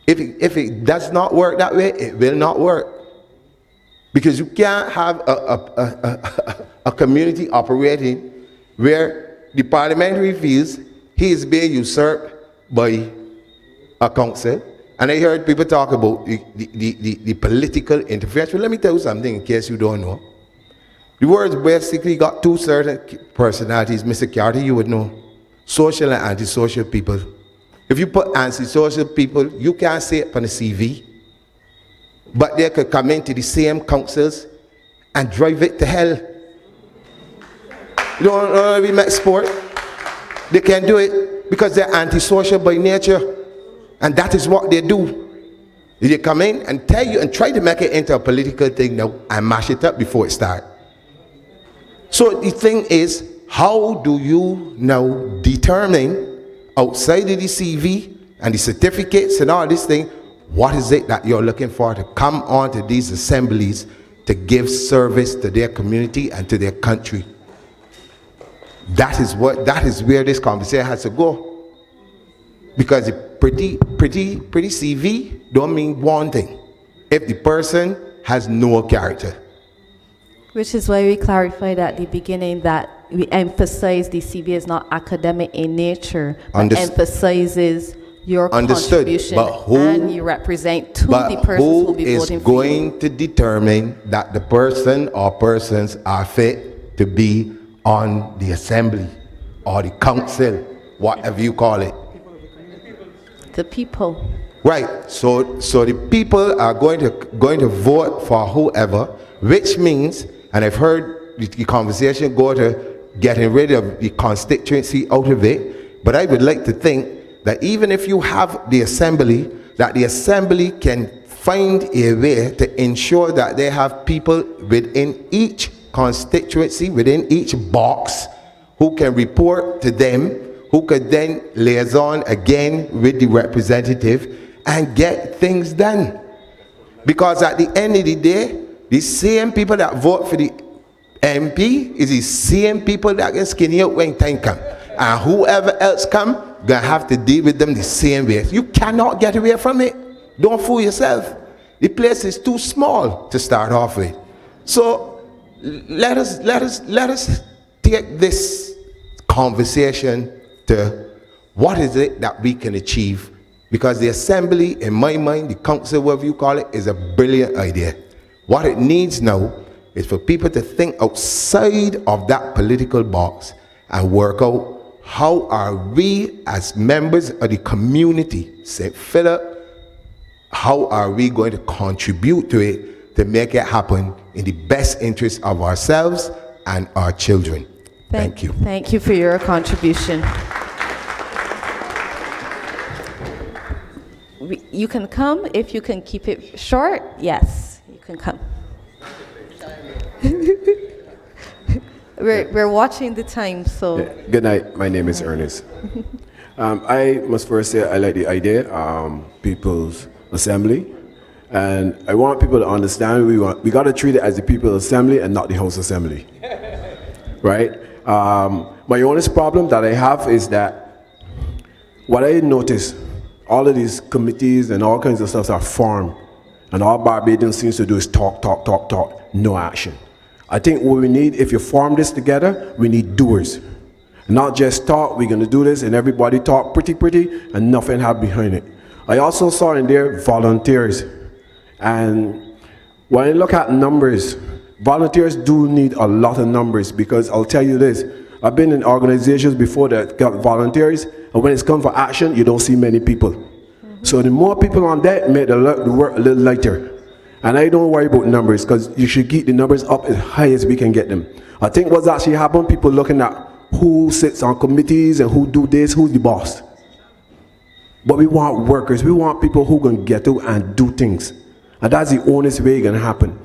If it does not work that way, it will not work. Because you can't have a community operating where the parliamentary feels he is being usurped by a council. And I heard people talk about the political interference. Well, let me tell you something in case you don't know. The words basically got two certain personalities. Mr. Carter, you would know. Social and antisocial people. If you put antisocial people, you can't say it on the CV. But they could come into the same councils and drive it to hell. You don't know we met sport. They can do it because they're antisocial by nature. And that is what they do. They come in and tell you and try to make it into a political thing now and mash it up before it starts. So the thing is, how do you now determine outside of the CV and the certificates and all this thing, what is it that you're looking for to come on to these assemblies to give service to their community and to their country? That is where this conversation has to go. Because the pretty CV don't mean one thing if the person has no character. Which is why we clarified at the beginning that we emphasize the CV is not academic in nature, but emphasizes your contribution and you represent to the persons who will be voting for you. Who is going to determine that the person or persons are fit to be on the assembly or the council, whatever you call it? The people. Right. So the people are going to vote for whoever, which means, and I've heard the conversation go to getting rid of the constituency out of it, but I would like to think that even if you have the assembly, that the assembly can find a way to ensure that they have people within each constituency, within each box, who can report to them, who could then liaison again with the representative and get things done. Because at the end of the day, the same people that vote for the MP is the same people that get skinny out when time comes. And whoever else come, gonna have to deal with them the same way. You cannot get away from it. Don't fool yourself. The place is too small to start off with. So let us take this conversation to what is it that we can achieve, because the assembly, in my mind, the council, whatever you call it, is a brilliant idea. What it needs now is for people to think outside of that political box and work out how are we as members of the community, St. Philip, how are we going to contribute to it to make it happen in the best interest of ourselves and our children? Thank you. Thank you for your contribution. You can come if you can keep it short. Yes, you can come. We're watching the time, so. Yeah. Good night. My name is Ernest. I must first say I like the idea, People's Assembly, and I want people to understand we got to treat it as the People's Assembly and not the House Assembly, right? My honest problem that I have is that what I notice, all of these committees and all kinds of stuff are formed, and all Barbadians seems to do is talk, talk, talk, talk, no action. I think what we need, if you form this together, we need doers. Not just talk, we're gonna do this, and everybody talk pretty, and nothing have behind it. I also saw in there volunteers. And when I look at numbers, volunteers do need a lot of numbers, because I'll tell you this, I've been in organizations before that got volunteers, and when it's come for action, you don't see many people. So the more people on that make the work a little lighter. And I don't worry about numbers, because you should keep the numbers up as high as we can get them. I think what's actually happened, people looking at who sits on committees and who do this, who's the boss. But we want workers, we want people who can get out and do things. And that's the honest way it's gonna happen.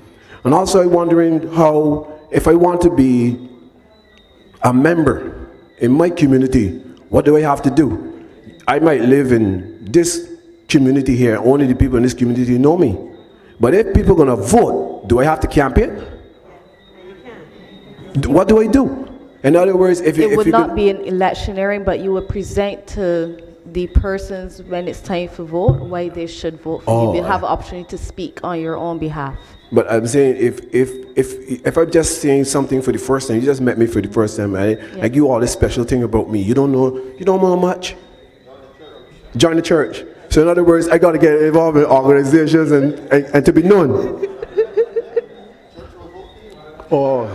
And also I'm wondering how, if I want to be a member in my community, what do I have to do? I might live in this community here, only the people in this community know me. But if people are gonna vote, do I have to campaign? What do I do? In other words, if it would not be an electioneering, but you would present to the persons when it's time for vote why they should vote for you. You have an opportunity to speak on your own behalf. But I'm saying if I'm just saying something for the first time, you just met me for the first time, I give you all this special thing about me. You don't know much. Join the church. So in other words, I got to get involved in organizations and to be known. Well,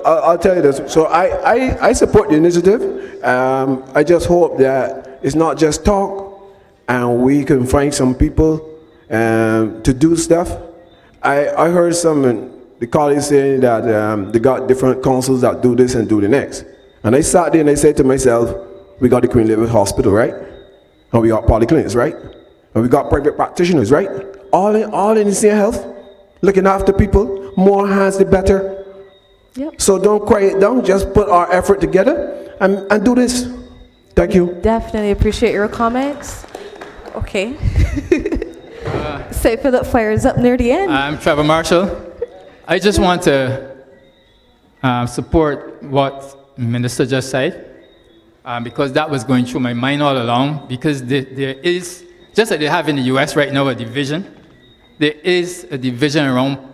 I'll tell you this. So I support the initiative. I just hope that it's not just talk, and we can find some people to do stuff. I heard the colleagues saying that they got different councils that do this and do the next. And I sat there and I said to myself, we got the Queen Elizabeth Hospital, right? And we got polyclinics, right? And we got private practitioners, right? All in the same health, looking after people. More hands, the better. Yep. So don't quiet down, just put our effort together and do this. Thank you. Definitely appreciate your comments. Okay. St. Philip fires up near the end. I'm Trevor Marshall. I just want to support what the minister just said, because that was going through my mind all along, because there is, just like they have in the US right now, a division. There is a division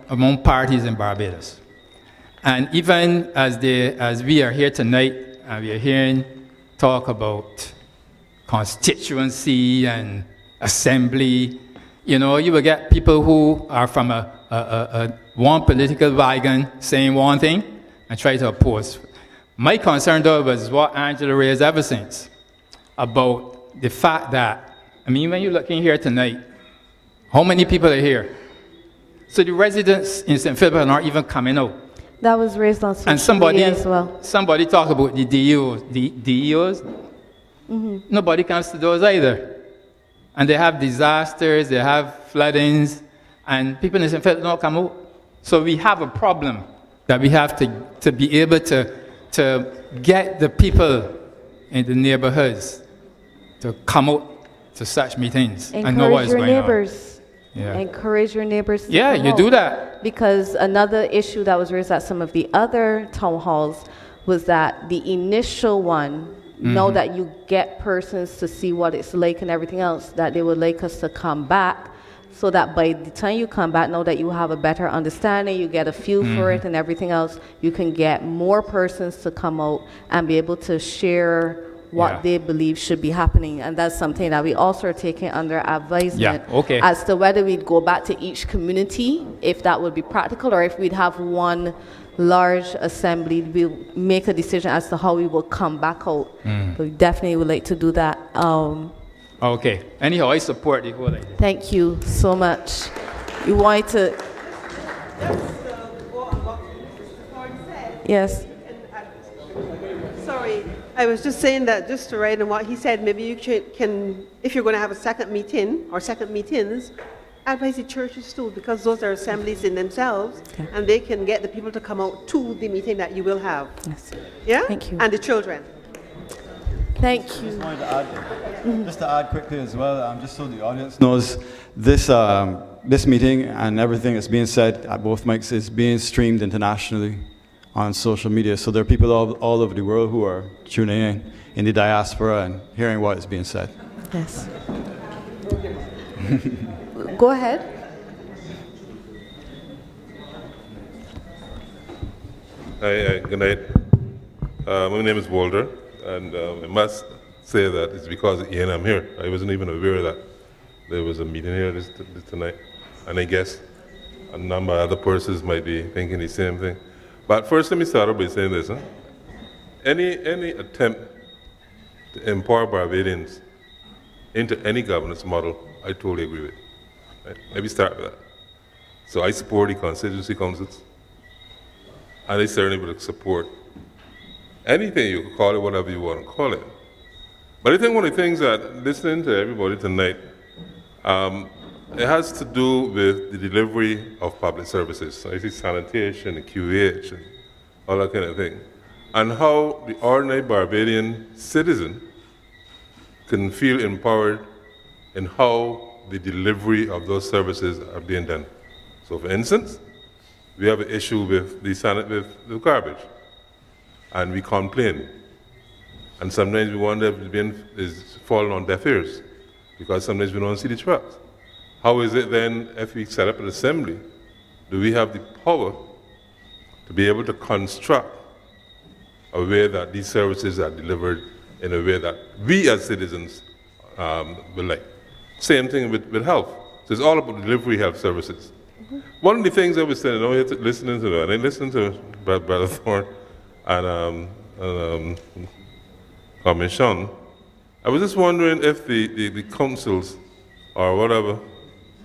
among parties in Barbados. And even as we are here tonight, we are hearing talk about constituency and assembly. You know, you will get people who are from one political wagon saying one thing and try to oppose. My concern, though, was what Angela raised ever since, about the fact that, I mean, when you're looking here tonight, how many people are here? So the residents in St. Philip are not even coming out. That was raised on social media as well. Somebody talked about the DEOs. Mm-hmm. Nobody comes to those either. And they have disasters, they have floodings, and people in St. Philip don't come out. So we have a problem that we have to be able to get the people in the neighborhoods to come out to such meetings and know what is going on. Yeah. Encourage your neighbors to you come do out. that. Because another issue that was raised at some of the other town halls was that the initial one, know that you get persons to see what it's like and everything else, that they would like us to come back, so that by the time you come back, know that you have a better understanding, you get a feel for it and everything else, you can get more persons to come out and be able to share what they believe should be happening. And that's something that we also are taking under advisement as to whether we'd go back to each community, if that would be practical, or if we'd have one large assembly, we'll make a decision as to how we will come back out. But we definitely would like to do that. Okay. Anyhow, I support the whole idea. Thank you so much. You want to... Yes. Sorry, I was just saying that just to write on what he said, maybe you can, if you're going to have a second meeting or second meetings, advise the churches too, because those are assemblies in themselves, and they can get the people to come out to the meeting that you will have. Yes. Yeah? Thank you. And the children. Thank you. Just wanted to add, just to add quickly as well, just so the audience knows, this this meeting and everything that's being said at both mics is being streamed internationally on social media. So there are people all over the world who are tuning in the diaspora and hearing what is being said. Yes. Go ahead. Hi, good night. My name is Walter, and I must say that it's because of Ian I'm here. I wasn't even aware that there was a meeting here this tonight, and I guess a number of other persons might be thinking the same thing. But first, let me start off by saying this. Any attempt to empower Barbadians into any governance model, I totally agree with. Right? Let me start with that. So I support the constituency councils, and I certainly would support anything you could call it, whatever you want to call it. But I think one of the things that, listening to everybody tonight, it has to do with the delivery of public services. So I see sanitation and QH and all that kind of thing. And how the ordinary Barbadian citizen can feel empowered in how the delivery of those services are being done. So for instance, we have an issue with the garbage, and we complain. And sometimes we wonder if it's falling on deaf ears, because sometimes we don't see the trucks. How is it then, if we set up an assembly, do we have the power to be able to construct a way that these services are delivered in a way that we as citizens will like? Same thing with health. So it's all about delivery health services. One of the things I was saying, I was listening to that, and I listened to Brother Thorne and Commission. I was just wondering if the councils or whatever,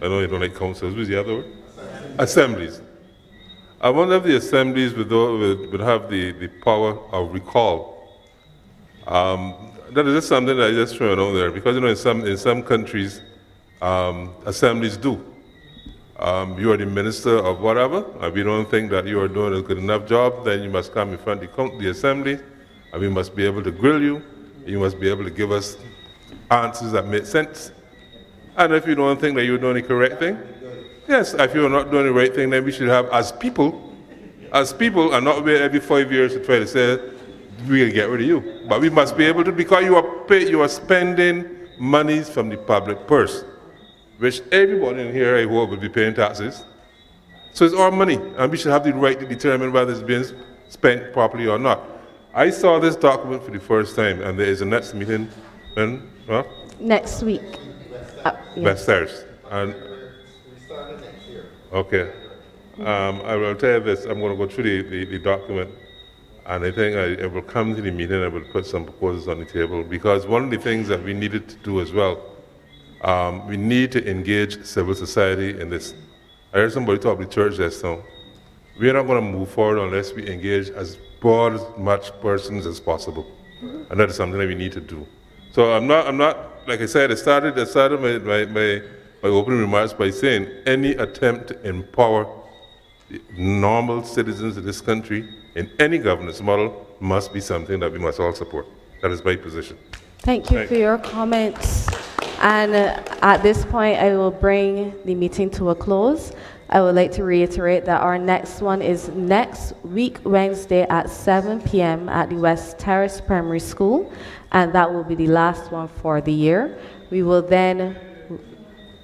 I know you don't like councils, what's the other word? Assemblies. I wonder if the assemblies would have the power of recall. That is just something that I just thrown out there, because in some countries, assemblies do. You are the minister of whatever, and we don't think that you are doing a good enough job, then you must come in front of the assembly, and we must be able to grill you. You must be able to give us answers that make sense. And if you don't think that you're doing the correct thing, yes, if you're not doing the right thing, then we should have, as people, and not wait every 5 years to try to say, we'll get rid of you. But we must be able to, because you are spending monies from the public purse, which everybody in here, I hope, will be paying taxes. So it's our money, and we should have the right to determine whether it's being spent properly or not. I saw this document for the first time, and there is a next meeting when, well? Next week. Yes. Thursday. And okay. I will tell you this, I'm going to go through the document, and I think I will come to the meeting, I will put some proposals on the table, because one of the things that we needed to do as well, we need to engage civil society in this. I heard somebody talk about the church just now. We are not going to move forward unless we engage as broad as much persons as possible. And that is something that we need to do. So I'm not like I said, I started my opening remarks by saying any attempt to empower the normal citizens of this country in any governance model must be something that we must all support. That is my position. Thank you for your comments. And at this point, I will bring the meeting to a close. I would like to reiterate that our next one is next week, Wednesday at 7 p.m. at the West Terrace Primary School, and that will be the last one for the year. We will then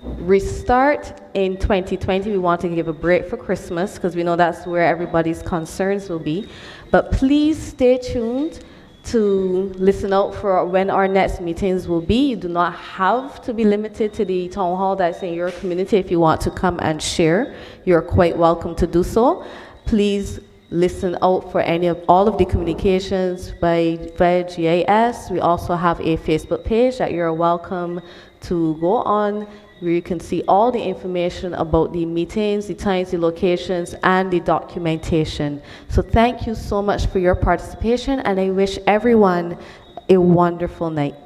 restart in 2020. We want to give a break for Christmas because we know that's where everybody's concerns will be. But please stay tuned to listen out for when our next meetings will be. You do not have to be limited to the town hall that's in your community. If you want to come and share, you're quite welcome to do so. Please listen out for all of the communications via GIS. We also have a Facebook page that you're welcome to go on, where you can see all the information about the meetings, the times, the locations, and the documentation. So thank you so much for your participation, and I wish everyone a wonderful night.